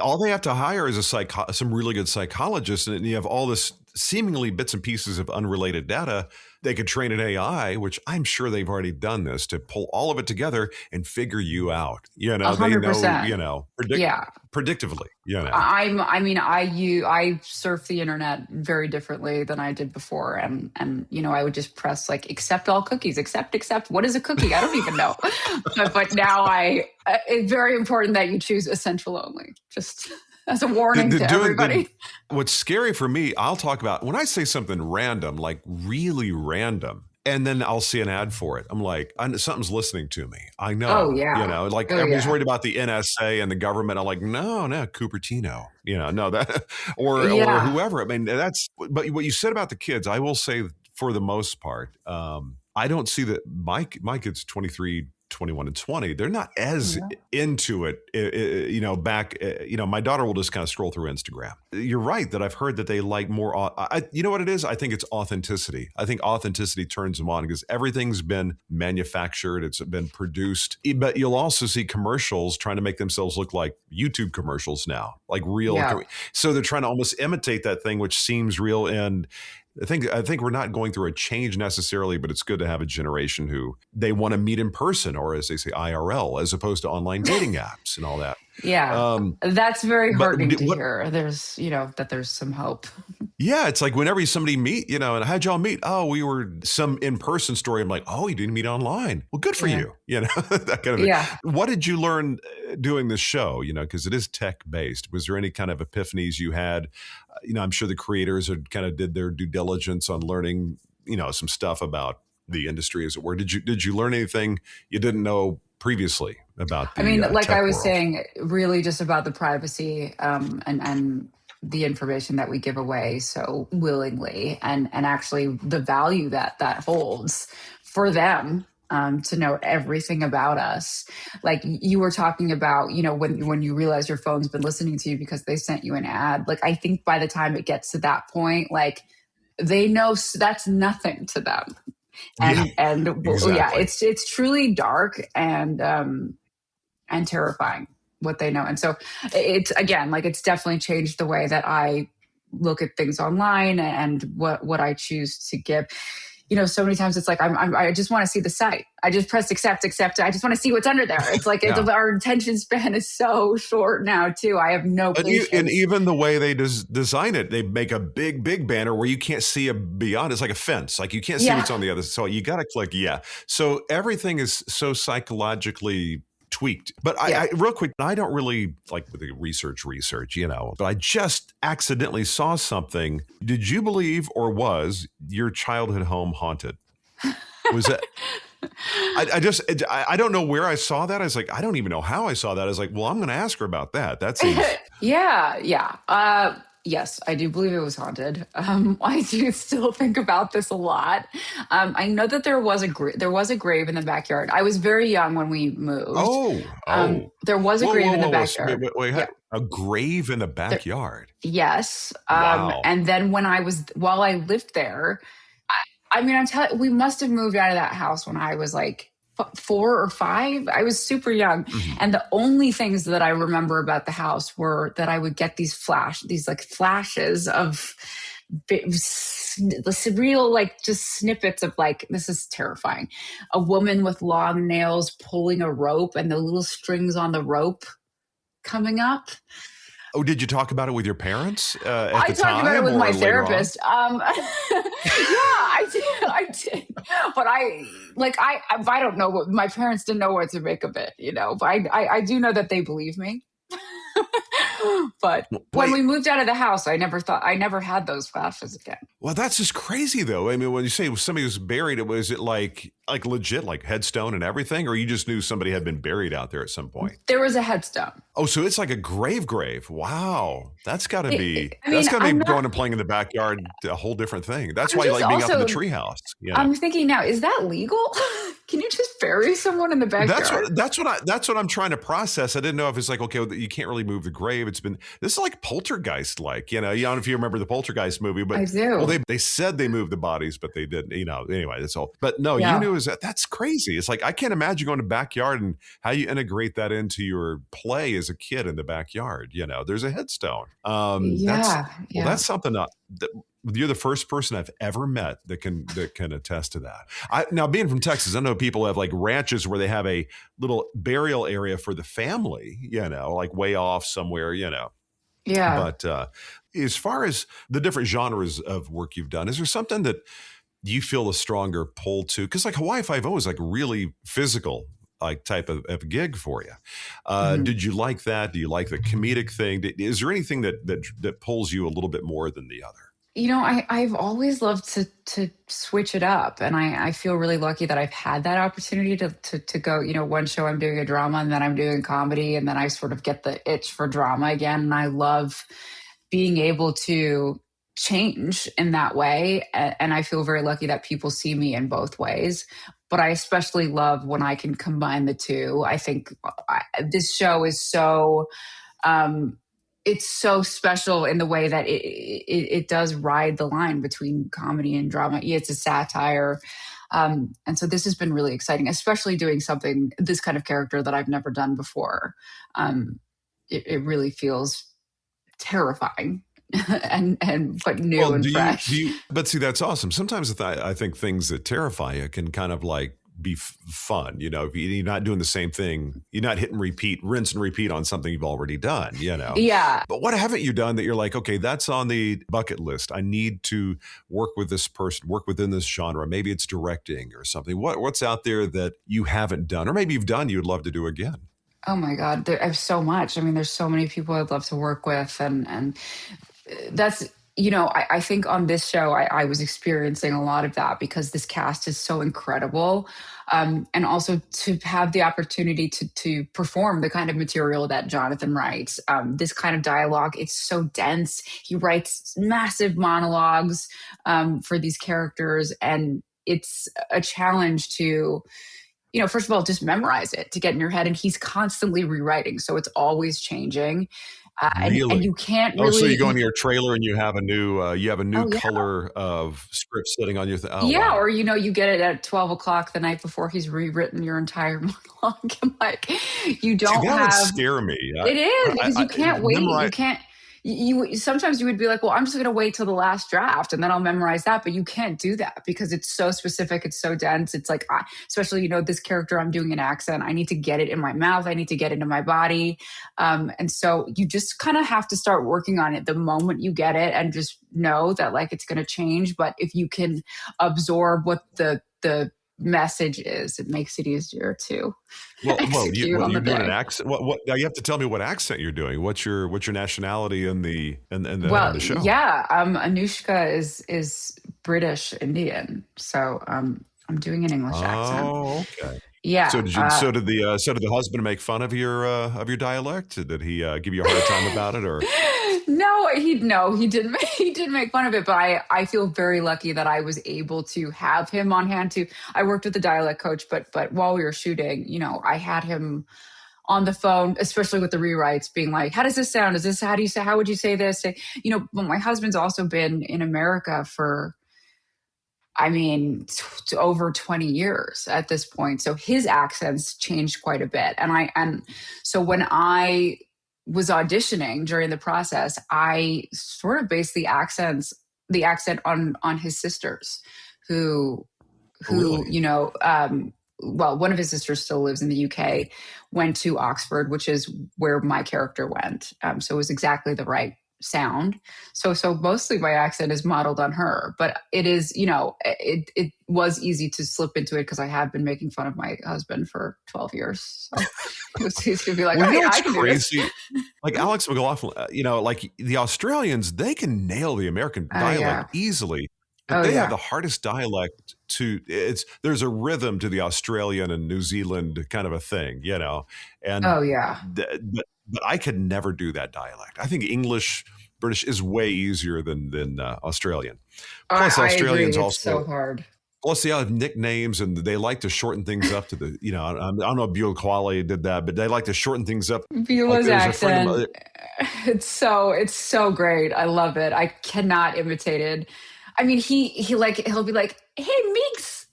All they have to hire is some really good psychologist, and you have all this seemingly bits and pieces of unrelated data. They could train an AI, which I'm sure they've already done this, to pull all of it together and figure you out. They know, 100%. predictively. I surf the internet very differently than I did before, and I would just press like accept all cookies, accept. What is a cookie? I don't even know. but now it's very important that you choose essential only. Just as a warning to everybody. What's scary for me, I'll talk about when I say something random, like really random, and then I'll see an ad for it. I'm like, something's listening to me. I know. Oh, yeah. Everybody's worried about the NSA and the government. I'm like, no, Cupertino. No, that or whoever. I mean, but what you said about the kids, I will say for the most part, I don't see that my kids 23, 21 and 20, they're not as into it, my daughter will just kind of scroll through Instagram. You're right that I've heard that they like more. You know what it is? I think it's authenticity. I think authenticity turns them on because everything's been manufactured. It's been produced. But you'll also see commercials trying to make themselves look like YouTube commercials now, like real. Yeah. So they're trying to almost imitate that thing, which seems real. And I think we're not going through a change necessarily, but it's good to have a generation who they want to meet in person, or as they say, IRL, as opposed to online dating apps and all that. Yeah, that's very heartening to hear. There's, that there's some hope. Yeah, it's like whenever somebody meet, and how'd y'all meet? Oh, we were some in-person story. I'm like, oh, you didn't meet online. Well, good for you. That kind of thing. Yeah. What did you learn doing this show? Because it is tech-based. Was there any kind of epiphanies you had? I'm sure the creators had kind of did their due diligence on learning, some stuff about the industry, as it were. Did you learn anything you didn't know previously about the like tech I was world? saying, really just about the privacy and the information that we give away so willingly, and actually the value that holds for them. To know everything about us. Like you were talking about, when you realize your phone's been listening to you because they sent you an ad. Like, I think by the time it gets to that point, like they know that's nothing to them. Exactly. It's truly dark and terrifying what they know. And so it's, again, like it's definitely changed the way that I look at things online and what I choose to give. So many times it's like, I just want to see the site. I just press accept. I just want to see what's under there. It's like our attention span is so short now too. I have no patience. And even the way they design it, they make a big banner where you can't see beyond. It's like a fence. Like you can't see what's on the other. So you got to click. Yeah. So everything is so psychologically tweaked. But I real quick, I don't really like with the research, but I just accidentally saw something. Did you believe, or was your childhood home haunted? Was it? I don't know where I saw that. I was like, I don't even know how I saw that. I was like, well, I'm going to ask her about that. That seems. Yes, I do believe it was haunted. I do still think about this a lot. I know that there was a grave in the backyard. I was very young when we moved. There was a grave in the backyard. Wait, a grave in the backyard? Yes. Wow. And then while I lived there, I'm telling you, we must have moved out of that house when I was like 4 or 5. I was super young. Mm-hmm. And the only things that I remember about the house were that I would get these flashes of surreal, like just snippets of like, this is terrifying. A woman with long nails pulling a rope and the little strings on the rope coming up. Oh, did you talk about it with your parents? I talked about it with my therapist. I did. But I don't know what my parents didn't know what to make of it, But I do know that they believe me. But when we moved out of the house, I never had those flashes again. Well, that's just crazy, though. I mean, when you say somebody was buried, was it like legit, like headstone and everything, or you just knew somebody had been buried out there at some point? There was a headstone. Oh, so it's like a grave. Wow, that's got to be going and playing in the backyard, a whole different thing. That's why you like being up in the treehouse. I'm thinking now, is that legal? Can you just bury someone in the backyard? That's what I'm trying to process. I didn't know if it's like, okay, well, you can't really move the grave. This is like Poltergeist, like, I don't know if you remember the Poltergeist movie, but I do. Well, they said they moved the bodies, but they didn't, anyway, that's all. But no, you knew that's crazy. It's like, I can't imagine going to backyard and how you integrate that into your play as a kid in the backyard. There's a headstone. That's something You're the first person I've ever met that can attest to that. Now, being from Texas, I know people have like ranches where they have a little burial area for the family, like way off somewhere, Yeah. But as far as the different genres of work you've done, is there something that you feel a stronger pull to? Because like Hawaii Five-0 is like really physical, like type of gig for you. Did you like that? Do you like the comedic thing? Is there anything that pulls you a little bit more than the other? I've always loved to switch it up. And I feel really lucky that I've had that opportunity to go, one show I'm doing a drama and then I'm doing comedy and then I sort of get the itch for drama again. And I love being able to change in that way. And I feel very lucky that people see me in both ways. But I especially love when I can combine the two. I think this show is so... it's so special in the way that it does ride the line between comedy and drama. It's a satire. And so this has been really exciting, especially doing this kind of character that I've never done before. It really feels terrifying but new and fresh. But see, that's awesome. Sometimes I think things that terrify you can kind of like be fun. If you're not doing the same thing, you're not rinse and repeat on something you've already done, Yeah. But what haven't you done that you're like, okay, that's on the bucket list. I need to work with this person, work within this genre. Maybe it's directing or something. What's out there that you haven't done, or maybe you've done, you'd love to do again? Oh my God. I have so much. I mean, there's so many people I'd love to work with. And that's, I think on this show, I was experiencing a lot of that because this cast is so incredible. And also to have the opportunity to perform the kind of material that Jonathan writes, this kind of dialogue, it's so dense. He writes massive monologues for these characters. And it's a challenge to, first of all, just memorize it, to get in your head. And he's constantly rewriting. So it's always changing. Really? And you can't really. Oh, so you go into your trailer and you have a new color of script sitting on your Wow. Or you get it at 12 o'clock the night before he's rewritten your entire monologue. I'm like, you don't that have. would scare me. It is because you can't wait. You can't. Sometimes you would be like, well, I'm just going to wait till the last draft and then I'll memorize that. But you can't do that because it's so specific. It's so dense. It's like, especially, this character, I'm doing an accent. I need to get it in my mouth. I need to get it into my body. And so you just kind of have to start working on it the moment you get it and just know that like it's going to change. But if you can absorb what the message is, it makes it easier to you're doing an accent. What now you have to tell me what accent you're doing. What's your nationality in the show? Yeah, Anushka is British Indian, so I'm doing an English accent. Oh, okay. Yeah. So did the husband make fun of your dialect? Did he give you a hard time about it, or? No, he didn't. He didn't make fun of it, but I feel very lucky that I was able to have him on hand too. I worked with a dialect coach, but while we were shooting, I had him on the phone, especially with the rewrites, being like, "How does this sound? Is this how do you say? How would you say this?" But my husband's also been in America for, over 20 years at this point, so his accents changed quite a bit, and so when I was auditioning during the process, I sort of based the accent on his sisters who, really? One of his sisters still lives in the UK, went to Oxford, which is where my character went. So it was exactly the right sound. So mostly my accent is modeled on her, but it is, it was easy to slip into it because I have been making fun of my husband for 12 years. So it was easy to be like, I can crazy. Do this. Like Alex McLaughlin, like the Australians, they can nail the American dialect easily. But they have the hardest dialect there's a rhythm to the Australian and New Zealand kind of a thing, and but I could never do that dialect. I think British is way easier than Australian. Plus, Australians agree. It's also so hard. Plus, they all have nicknames, and they like to shorten things up to the. I don't know if Buell Qualley did that, but they like to shorten things up. Buell's accent, it's so great. I love it. I cannot imitate it. I mean, he'll be like, "Hey, Meeks.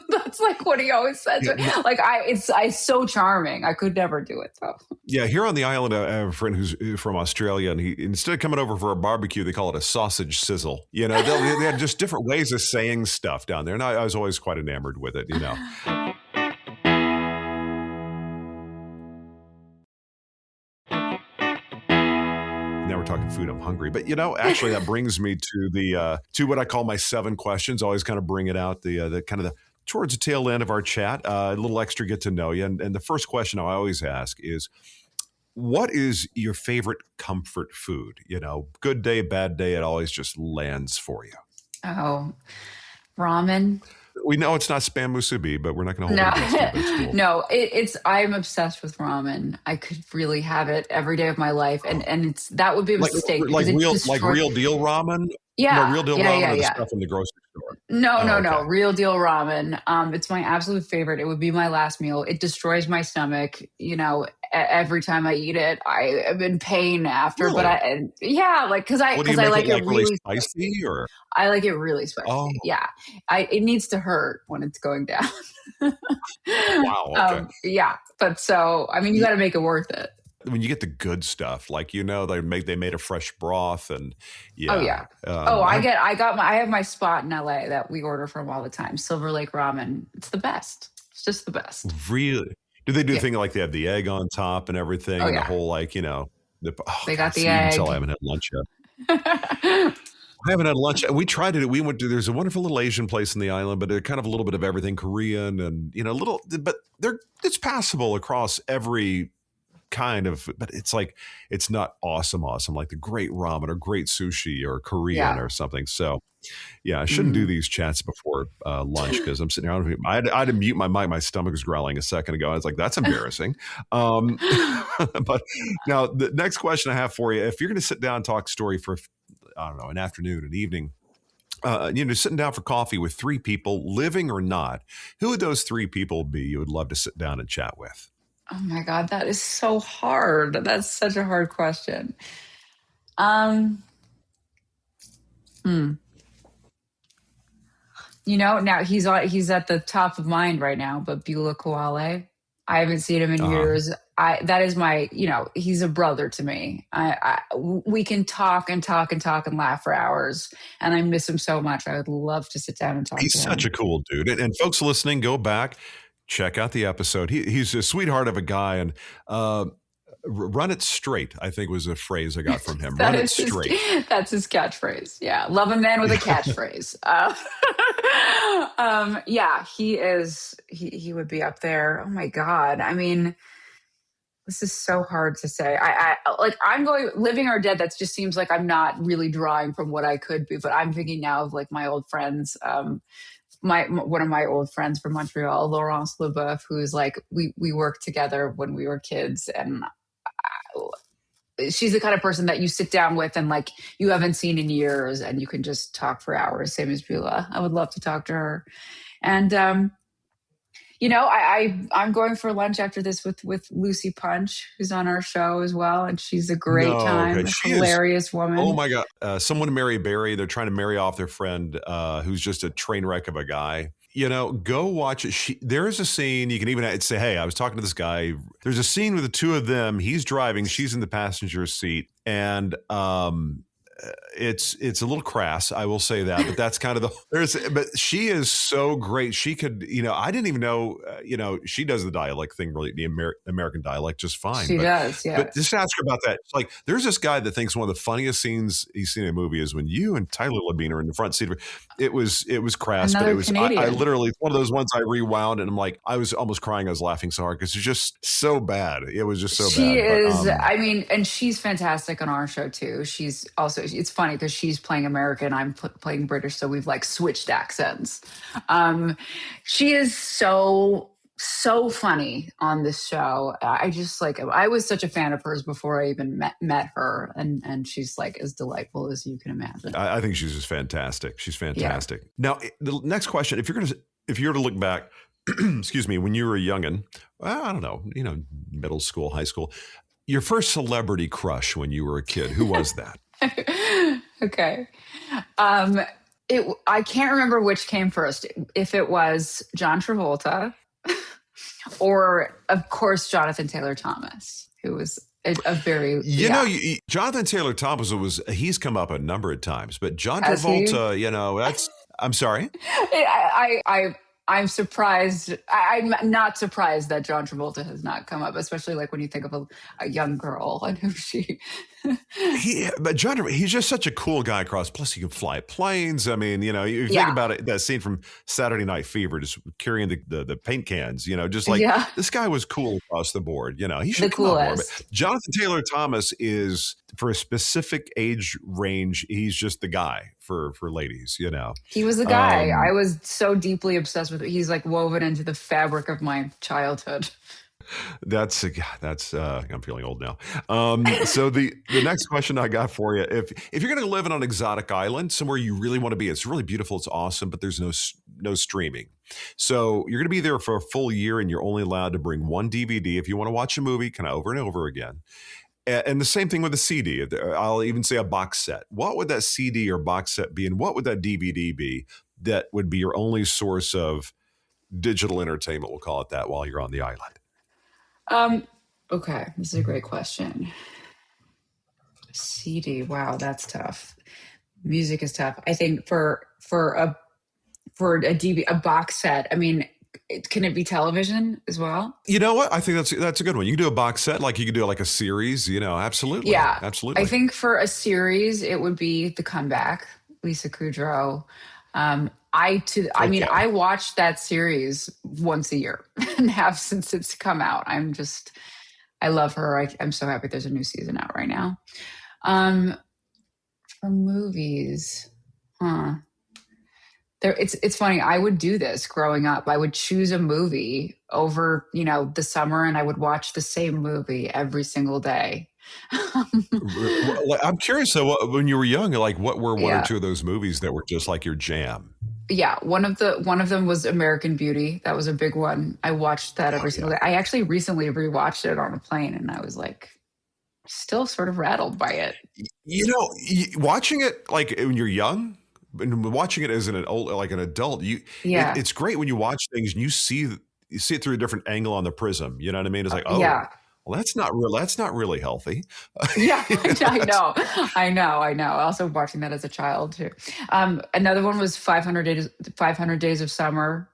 That's like what he always said. Yeah. Like it's so charming. I could never do it though. Yeah, here on the island, I have a friend who's from Australia, and he, instead of coming over for a barbecue, they call it a sausage sizzle. You know, they have just different ways of saying stuff down there, and I was always quite enamored with it. You know. Now we're talking food. I'm hungry, but you know, actually, that brings me to the to what I call my 7 questions. Always kind of bring it out the kind of the towards the tail end of our chat, a little extra get to know you. And the first question I always ask is, what is your favorite comfort food? You know, good day, bad day, it always just lands for you. Oh, ramen. We know it's not spam musubi, but we're not going to hold it against you, but it's cool. No, I'm obsessed with ramen. I could really have it every day of my life, and that would be a mistake. Like real deal ramen. Yeah, real deal ramen or the stuff in the grocery store. No, real deal ramen. It's my absolute favorite. It would be my last meal. It destroys my stomach. You know, every time I eat it, I am in pain after. Really? But because I like it really spicy, or I like it really spicy. Oh. Yeah, it needs to hurt when it's going down. Wow. Okay. Yeah, but so I mean, you got to make it worth it. When you get the good stuff, like, you know, they made a fresh broth, and yeah. Oh yeah. I have my spot in LA that we order from all the time. Silver Lake Ramen. It's the best. It's just the best. Really? Do they do a thing like they have the egg on top and everything, and the whole, like, you know, they got the egg. I haven't had lunch yet. I haven't had lunch. We tried it. We went to, there's a wonderful little Asian place in the island, but they're kind of a little bit of everything, Korean and, you know, but it's passable across every kind of, but it's like, it's not awesome like the great ramen or great sushi or Korean or something. So yeah, I shouldn't do these chats before lunch, because I'm sitting around. I had to mute my mic. My stomach was growling a second ago. I was like, that's embarrassing. But now the next question I have for you, if you're going to sit down and talk story for, I don't know, an afternoon, an evening, you know, sitting down for coffee with 3 people, living or not, who would those 3 people be you would love to sit down and chat with? Oh my God, that is so hard. That's such a hard question. You know, now he's at the top of mind right now, but Beulah Koale, I haven't seen him in years. That is my, you know, he's a brother to me. We can talk and laugh for hours, and I miss him so much. I would love to sit down and talk to him. He's such a cool dude. And folks listening, go back, check out the episode. He's a sweetheart of a guy, and run it straight, I think, was a phrase I got from him. Run it straight. That's his catchphrase. Yeah. Love a man with a catchphrase. Yeah, he would be up there. Oh my God. I mean, this is so hard to say. I'm going living or dead. That just seems like I'm not really drawing from what I could be, but I'm thinking now of like my old friends. One of my old friends from Montreal, Laurence Leboeuf, who's like, we worked together when we were kids, and she's the kind of person that you sit down with and like you haven't seen in years, and you can just talk for hours. Same as Beulah. I would love to talk to her. And you know, I'm going for lunch after this with Lucy Punch, who's on our show as well, and she's a great time, hilarious woman. Oh my God! Someone to marry Barry. They're trying to marry off their friend, who's just a train wreck of a guy. You know, go watch it. There is a scene, you can even say, hey, I was talking to this guy. There's a scene with the 2 of them. He's driving, she's in the passenger seat. And it's a little crass, I will say that, but that's kind of but she is so great. She could, you know, I didn't even know, you know, she does the dialect thing, really, the American dialect just fine. She does, yeah. But just ask her about that. It's like, there's this guy that thinks one of the funniest scenes he's seen in a movie is when you and Tyler Labine are in the front seat. It was crass, but it was, I literally, one of those ones I rewound, and I'm like, I was almost crying. I was laughing so hard because it's just so bad. It was just so bad. She is, I mean, and she's fantastic on our show too. She's also, it's funny because she's playing American, I'm playing British, so we've like switched accents. She is so funny on this show. I just like, I was such a fan of hers before I even met her, and she's like as delightful as you can imagine. I think she's just fantastic. She's fantastic. Yeah. Now, the next question, if you were to look back, excuse me, when you were a youngin', well, I don't know, you know, middle school, high school, your first celebrity crush when you were a kid, who was that? Okay. I can't remember which came first. If it was John Travolta or, of course, Jonathan Taylor Thomas, who was a very Jonathan Taylor Thomas he's come up a number of times, but John Has Travolta, that's. I'm sorry. I'm surprised. I'm not surprised that John Travolta has not come up, especially like when you think of a young girl and who she. But John, he's just such a cool guy across. Plus, he can fly planes. I mean, you think about it, that scene from Saturday Night Fever, just carrying the paint cans. Just like this guy was cool across the board. He should come up more. But Jonathan Taylor Thomas is, for a specific age range, he's just the guy for ladies. He was the guy. I was so deeply obsessed with. He's like woven into the fabric of my childhood. That's I'm feeling old now. So the next question I got for you, if you're going to live on an exotic island, somewhere you really want to be, it's really beautiful, it's awesome, but there's no streaming. So you're going to be there for a full year and you're only allowed to bring one DVD if you want to watch a movie kind of over and over again. And the same thing with a CD. I'll even say a box set. What would that CD or box set be, and what would that DVD be that would be your only source of digital entertainment, we'll call it that, while you're on the island? Okay, this is a great question. CD, wow, that's tough. Music is tough. I think for a box set, I mean, can it be television as well? You know what? I think that's a good one. You can do a box set, like you could do like a series. Absolutely. Yeah, absolutely. I think for a series, it would be The Comeback, Lisa Kudrow. I watch that series once a year and have since it's come out. I love her. I'm so happy there's a new season out right now. For movies, it's funny. I would do this growing up. I would choose a movie over, the summer, and I would watch the same movie every single day. I'm curious. So when you were young, like what were one or two of those movies that were just like your jam? Yeah, one of them was American Beauty. That was a big one. I watched that every single day. I actually recently rewatched it on a plane, and I was like, still sort of rattled by it. Watching it like when you're young, and watching it as an adult, it's great when you watch things and you see it through a different angle on the prism. You know what I mean? It's like, well, that's not really healthy. Yeah, I know. Also watching that as a child too. Another one was 500 Days of Summer.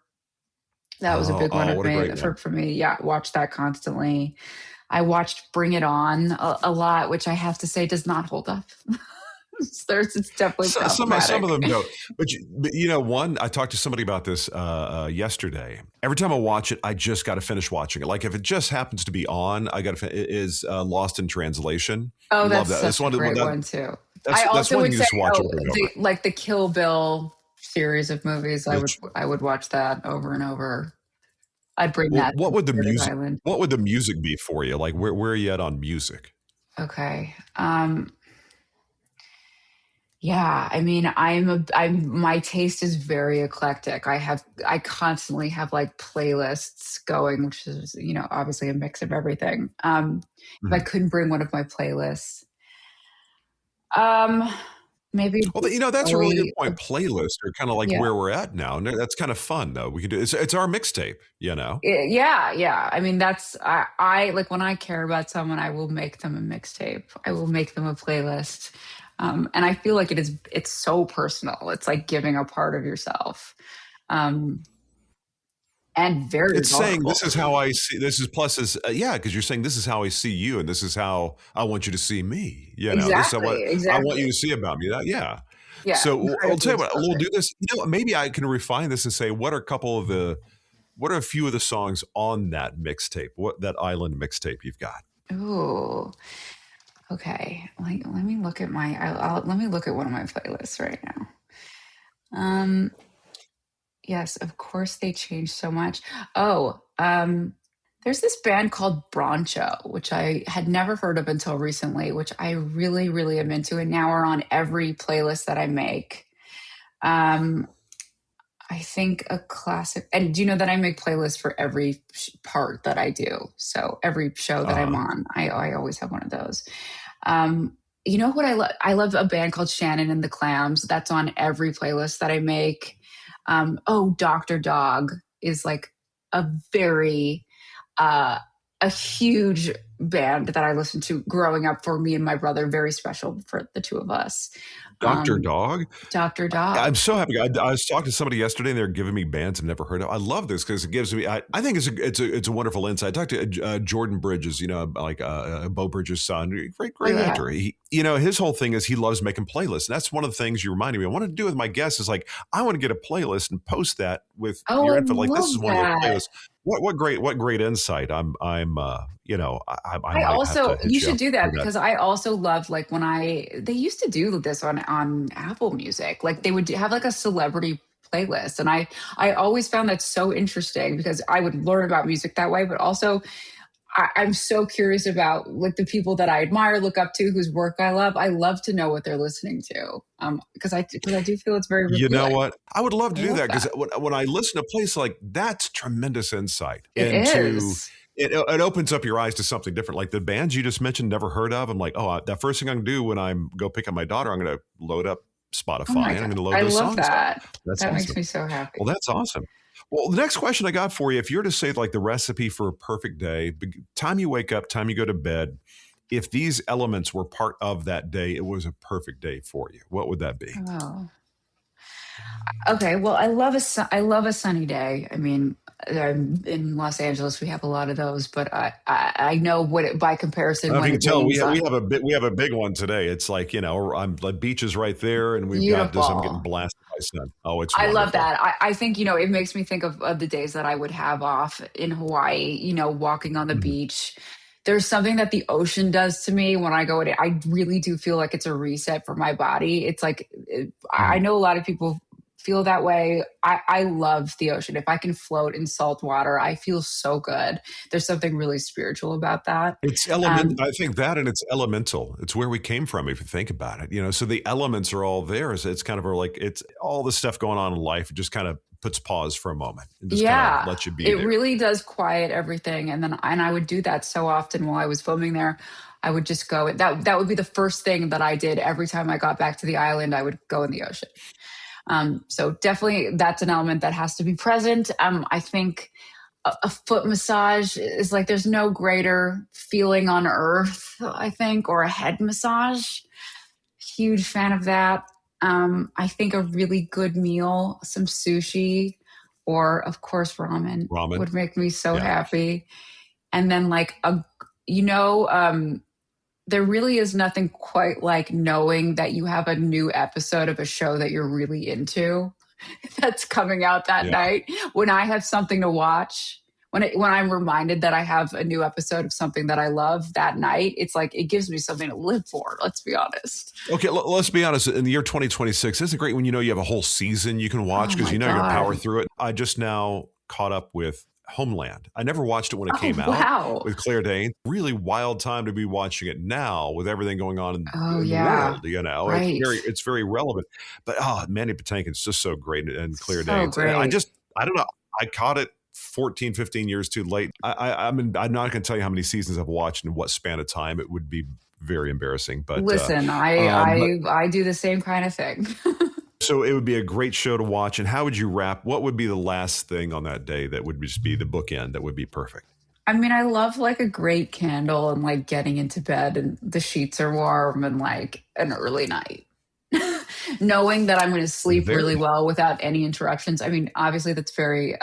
That was a big one for me. Yeah, watched that constantly. I watched Bring It On a lot, which I have to say does not hold up. It's definitely some of them don't. But one, I talked to somebody about this yesterday. Every time I watch it, I just got to finish watching it. Like if it just happens to be on, I got to. It is Lost in Translation. Oh, that's such a great one too. That's one you just watch over and over. Like the Kill Bill series of movies, I would watch that over and over. I'd bring that. What would the music be for you? Like where are you at on music? Okay. Yeah, I mean, my taste is very eclectic. I constantly have like playlists going, which is, obviously a mix of everything. If I couldn't bring one of my playlists, maybe. Well, that's a really good point. Playlists are kind of like where we're at now. And that's kind of fun though. We can do it's our mixtape, Yeah. I mean, that's, I like when I care about someone, I will make them a mixtape. I will make them a playlist. And I feel like it's so personal. It's like giving a part of yourself. And very It's vulnerable. saying this is how I see, this is plus is, because you're saying this is how I see you and this is how I want you to see me. Exactly. This is what I want you to see about me. Yeah. So I'll tell you what, we'll do this. Maybe I can refine this and say, what are a few of the songs on that mixtape, that island mixtape you've got? Ooh. Okay, let me look at let me look at one of my playlists right now. Yes, of course they changed so much. There's this band called Broncho, which I had never heard of until recently, which I really, really am into, and now are on every playlist that I make. I think a classic, and do you know that I make playlists for every part that I do? So every show that I'm on, I always have one of those. You know what I love? I love a band called Shannon and the Clams. That's on every playlist that I make. Dr. Dog is like a very, a huge band that I listened to growing up for me and my brother. Very special for the two of us. Dr. Dog? Dr. Dog. I'm so happy. I was talking to somebody yesterday, and they're giving me bands I've never heard of. I love this because it gives me. I think it's a wonderful insight. I talked to Jordan Bridges, Bo Bridges' son, great actor. He, his whole thing is he loves making playlists. And that's one of the things you reminded me. I wanted to do with my guests is like I want to get a playlist and post that with your info. Like this is one of the playlists. What great insight. I also you should do that because I also love like when they used to do this on Apple Music, like they would have like a celebrity playlist, and I always found that so interesting because I would learn about music that way, but also I'm so curious about like the people that I admire, look up to, whose work I love. I love to know what they're listening to because I do feel it's very revealing. You know what? I would love to do that because when I listen to a place like that's tremendous insight It opens up your eyes to something different. Like the bands you just mentioned, never heard of. I'm like, that first thing I'm going to do when I go pick up my daughter, I'm going to load up Spotify and I'm going to load those songs. I love that. That awesome. Makes me so happy. Well, that's awesome. Well, the next question I got for you, if you're to say like the recipe for a perfect day, time you wake up, time you go to bed, if these elements were part of that day, it was a perfect day for you, what would that be? Oh. Okay. Well, I love a sunny day. I mean, in Los Angeles, we have a lot of those, but I know by comparison. If you can tell, we have a big one today. It's like the beach is right there, and we've got this. I'm getting blasted by sun. Oh, it's wonderful. I love that. I think it makes me think of the days that I would have off in Hawaii. Walking on the beach. There's something that the ocean does to me when I go in it. I really do feel like it's a reset for my body. It's like I know a lot of people feel that way. I love the ocean. If I can float in salt water, I feel so good. There's something really spiritual about that. It's element. I think that, and it's elemental. It's where we came from, if you think about it. So the elements are all there. So it's kind of like it's all the stuff going on in life. It just kind of puts pause for a moment and just kind of lets you be there. It really does quiet everything. And I would do that so often while I was filming there. I would just go. That would be the first thing that I did every time I got back to the island. I would go in the ocean. So definitely that's an element that has to be present. I think a foot massage is like, there's no greater feeling on earth, I think, or a head massage. Huge fan of that. I think a really good meal, some sushi, or of course, ramen would make me so happy. And then there really is nothing quite like knowing that you have a new episode of a show that you're really into that's coming out that night. When I have something to watch, when I'm reminded that I have a new episode of something that I love that night, it's like it gives me something to live for. Let's be honest. Okay, let's be honest. In the year 2026, isn't it great when you have a whole season you can watch because you're going to power through it? I just now caught up with Homeland. I never watched it when it came out with Claire Danes. Really wild time to be watching it now with everything going on in the world. Right. It's very relevant. But Mandy Patinkin's just so great, and Claire Danes. Great. I don't know. I caught it 14, 15 years too late. I'm not going to tell you how many seasons I've watched in what span of time. It would be very embarrassing. But listen, I do the same kind of thing. So it would be a great show to watch. And how would you wrap? What would be the last thing on that day that would just be the bookend that would be perfect? I mean, I love like a great candle and like getting into bed and the sheets are warm and like an early night. Knowing that I'm going to sleep really well without any interruptions. I mean, obviously that's very,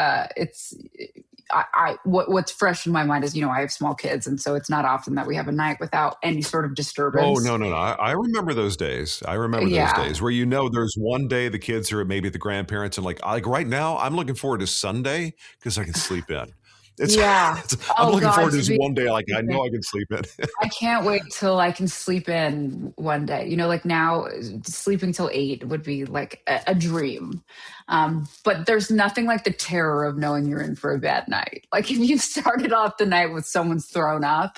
what's fresh in my mind is, I have small kids. And so it's not often that we have a night without any sort of disturbance. Oh, no. I remember those days. Those days where, there's one day the kids are maybe at the grandparents and like right now I'm looking forward to Sunday because I can sleep in. I'm looking forward to this one day. Like I know I can sleep in. I can't wait till I can sleep in one day. Like now sleeping till 8 would be like a dream. But there's nothing like the terror of knowing you're in for a bad night. Like if you've started off the night with someone's thrown up,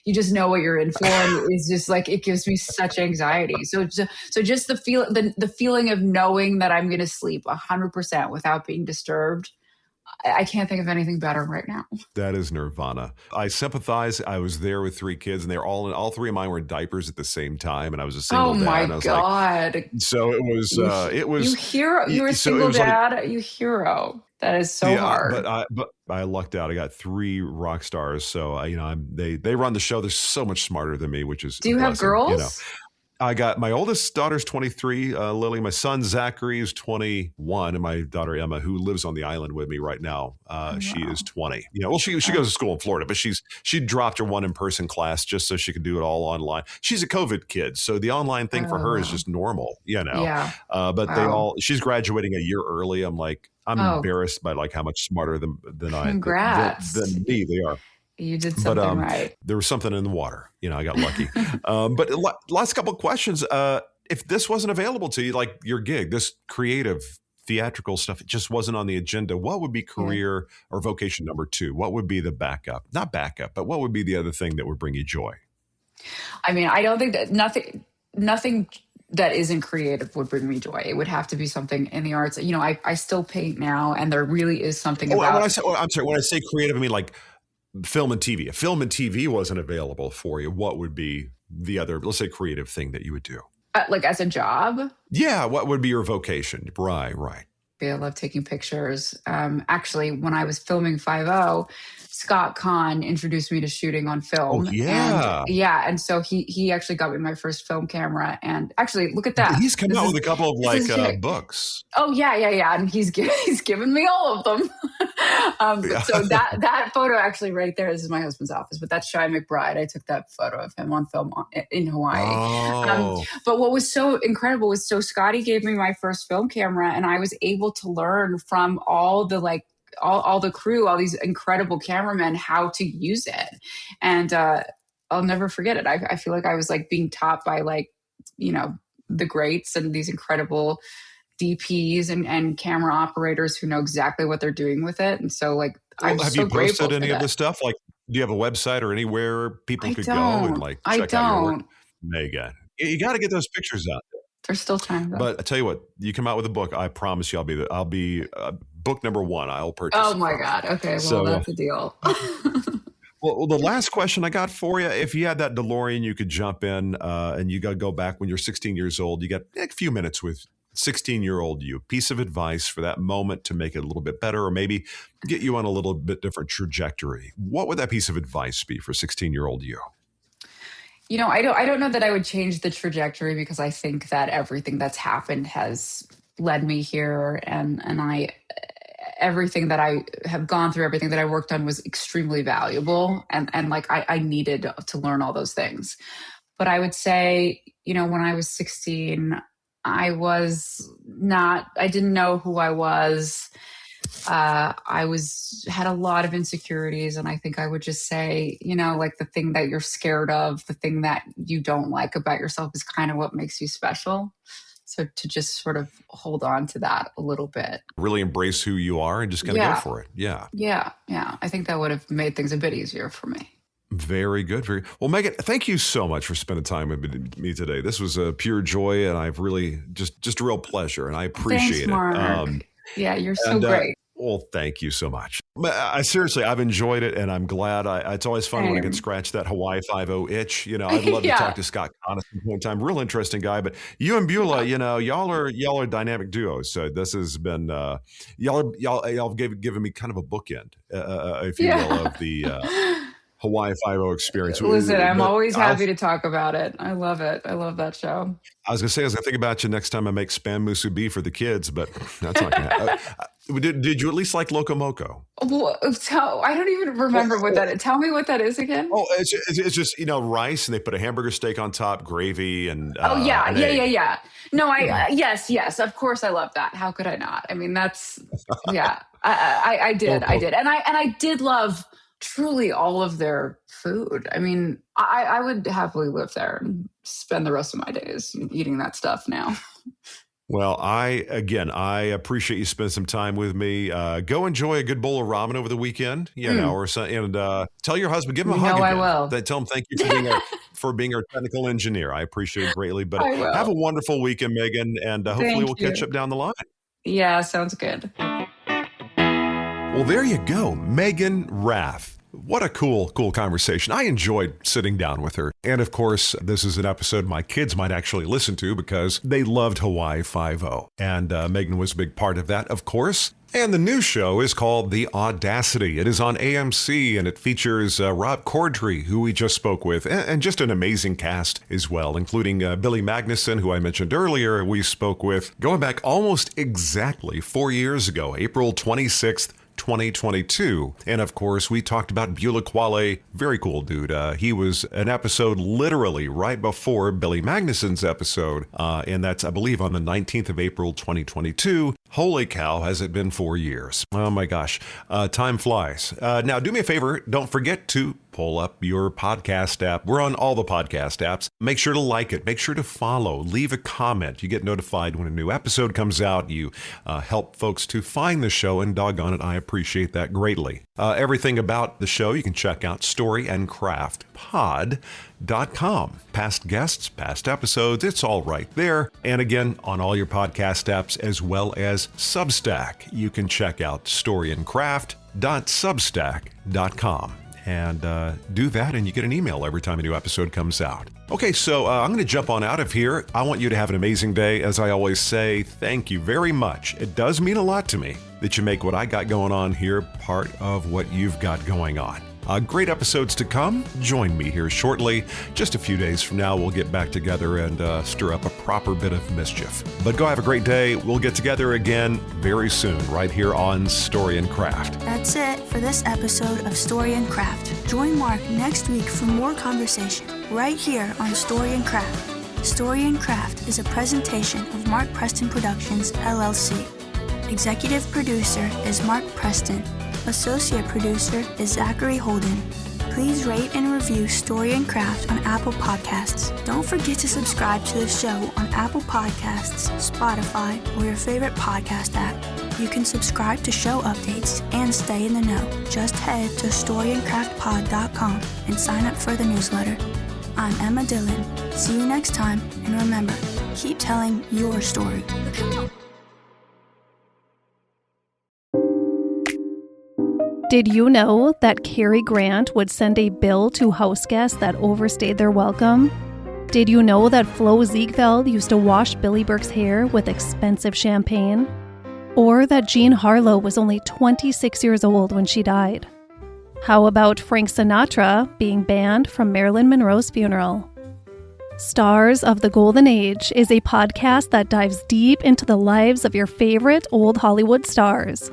you just know what you're in for. And it's just like, it gives me such anxiety. So just the feeling of knowing that I'm going to sleep 100% without being disturbed. I can't think of anything better right now. That is nirvana. I sympathize. I was there with 3 kids, and they were all 3 of mine were in diapers at the same time, and I was a single Oh dad. my And I was God. like, so it was. You hero. You're a so it single was like, dad. You hero. That is so hard. but I lucked out. I got 3 rock stars. So they run the show. They're so much smarter than me, which is. Do you have girls? You know. I got my oldest daughter's 23, Lily. My son Zachary is 21, and my daughter Emma, who lives on the island with me right now, she is 20. Well, she goes to school in Florida, but she dropped her one in-person class just so she could do it all online. She's a COVID kid, so the online thing for her is just normal, Yeah. But she's graduating a year early. I'm embarrassed by like how much smarter than Congrats. than me they are. You did something right. There was something in the water. I got lucky. But last couple of questions. If this wasn't available to you, like your gig, this creative theatrical stuff, it just wasn't on the agenda, what would be career or vocation number 2? What would be the backup? Not backup, but what would be the other thing that would bring you joy? I mean, I don't think that nothing that isn't creative would bring me joy. It would have to be something in the arts. I still paint now, and there really is something about. I'm sorry. When I say creative, I mean like film and TV. If film and TV wasn't available for you, what would be the other, let's say, creative thing that you would do? Like as a job? Yeah. What would be your vocation? Right. I love taking pictures. Actually, when I was filming 5-0, Scott Kahn introduced me to shooting on film. Oh, yeah. And so he actually got me my first film camera. And actually, look at that. He's come out with a couple of books. Oh, yeah. And he's given me all of them. So that photo actually right there, this is my husband's office, but that's Shai McBride. I took that photo of him on film in Hawaii. Oh. But what was so incredible was, so Scotty gave me my first film camera, and I was able to learn from all the all the crew, all these incredible cameramen, how to use it. And I'll never forget it. I feel like I was like being taught by the greats and these incredible DPs and camera operators who know exactly what they're doing with it. And so have you posted any of this stuff? Like, do you have a website or anywhere people could go and check out your work? Meaghan, you got to get those pictures out there. There's still time, though. But I tell you what, you come out with a book, I promise you I'll be book number 1. I'll purchase. Oh my God. Okay. Well, that's a deal. Well, the last question I got for you, if you had that DeLorean, you could jump in and you got to go back when you're 16 years old. You got a few minutes with 16-year-old you. Piece of advice for that moment to make it a little bit better, or maybe get you on a little bit different trajectory. What would that piece of advice be for 16-year-old you? I don't know that I would change the trajectory, because I think that everything that's happened has led me here, and everything that I have gone through, everything that I worked on was extremely valuable, and I needed to learn all those things. But I would say, when I was 16, I didn't know who I was. Had a lot of insecurities, and I think I would just say, the thing that you're scared of, the thing that you don't like about yourself is kind of what makes you special. So to just sort of hold on to that a little bit. Really embrace who you are and just kind of go for it. Yeah. Yeah. I think that would have made things a bit easier for me. Very good. Well, Meaghan, thank you so much for spending time with me today. This was a pure joy, and I've really just a real pleasure, and I appreciate Thanks, Mark. Yeah, you're so great. Well, thank you so much. I've enjoyed it, and I'm glad. It's always fun when I can scratch that Hawaii 5-0 itch. I'd love to talk to Scott Kahn at some point in time. Real interesting guy. But you and Beulah, y'all are dynamic duos. So this has been y'all have given me kind of a bookend, if you will, of the Hawaii 5-0 experience. Listen, I'm always happy to talk about it. I love it. I love that show. I was going to say, I was going to think about you next time I make spam musubi for the kids, but that's not going to happen. Did you at least like Loco Moco? Well, I don't even remember what that is. Tell me what that is again. Oh, it's just, rice, and they put a hamburger steak on top, gravy, and yeah. No, yes, of course I love that. How could I not? I mean, that's, yeah, I did. And I did love truly all of their food. I mean, I would happily live there and spend the rest of my days eating that stuff now. Well, I appreciate you spending some time with me. Go enjoy a good bowl of ramen over the weekend, or something, and tell your husband, give him a hug. I will. Tell him thank you for being our technical engineer. I appreciate it greatly. But have a wonderful weekend, Meaghan, and hopefully we'll catch up down the line. Yeah, sounds good. Well, there you go, Meaghan Rath. What a cool conversation. I enjoyed sitting down with her. And of course, this is an episode my kids might actually listen to because they loved Hawaii Five-0. And Meaghan was a big part of that, of course. And the new show is called The Audacity. It is on AMC, and it features Rob Corddry, who we just spoke with, and just an amazing cast as well, including Billy Magnuson, who I mentioned earlier, we spoke with going back almost exactly 4 years ago, April 26th, 2022. And of course, we talked about Beulah Quale. Very cool dude. He was an episode literally right before Billy Magnuson's episode. And that's, I believe, on the 19th of April, 2022. Holy cow, has it been 4 years? Oh my gosh. Time flies. Now, do me a favor. Don't forget to pull up your podcast app. We're on all the podcast apps. Make sure to like it. Make sure to follow. Leave a comment. You get notified when a new episode comes out. You help folks to find the show, and doggone it, I appreciate that greatly. Everything about the show you can check out storyandcraftpod.com. Past guests, past episodes, it's all right there. And again, on all your podcast apps as well as Substack, you can check out storyandcraft.substack.com. And do that, and you get an email every time a new episode comes out. Okay, so I'm going to jump on out of here. I want you to have an amazing day. As I always say, thank you very much. It does mean a lot to me that you make what I got going on here part of what you've got going on. Great episodes to come. Join me here shortly. Just a few days from now, we'll get back together and stir up a proper bit of mischief. But go have a great day. We'll get together again very soon, right here on Story and Craft. That's it for this episode of Story and Craft. Join Mark next week for more conversation right here on Story and Craft. Story and Craft is a presentation of Mark Preston Productions, LLC. Executive producer is Mark Preston. Associate producer is Zachary Holden. Please rate and review Story and Craft on Apple Podcasts. Don't forget to subscribe to the show on Apple Podcasts, Spotify, or your favorite podcast app. You can subscribe to show updates and stay in the know. Just head to storyandcraftpod.com and sign up for the newsletter. I'm Emma Dillon. See you next time, and remember, keep telling your story. Did you know that Cary Grant would send a bill to house guests that overstayed their welcome? Did you know that Flo Ziegfeld used to wash Billy Burke's hair with expensive champagne? Or that Jean Harlow was only 26 years old when she died? How about Frank Sinatra being banned from Marilyn Monroe's funeral? Stars of the Golden Age is a podcast that dives deep into the lives of your favorite old Hollywood stars,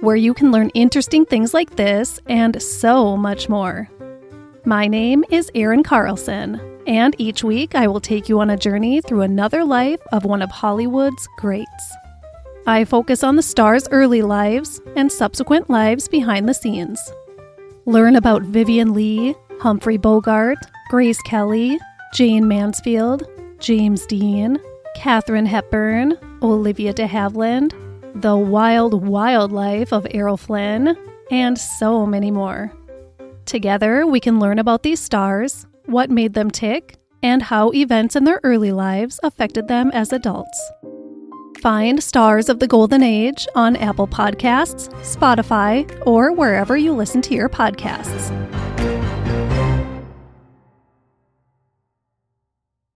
where you can learn interesting things like this and so much more. My name is Erin Carlson, and each week I will take you on a journey through another life of one of Hollywood's greats. I focus on the stars' early lives and subsequent lives behind the scenes. Learn about Vivian Leigh, Humphrey Bogart, Grace Kelly, Jane Mansfield, James Dean, Katharine Hepburn, Olivia de Havilland, the wild, wild life of Errol Flynn, and so many more. Together, we can learn about these stars, what made them tick, and how events in their early lives affected them as adults. Find Stars of the Golden Age on Apple Podcasts, Spotify, or wherever you listen to your podcasts.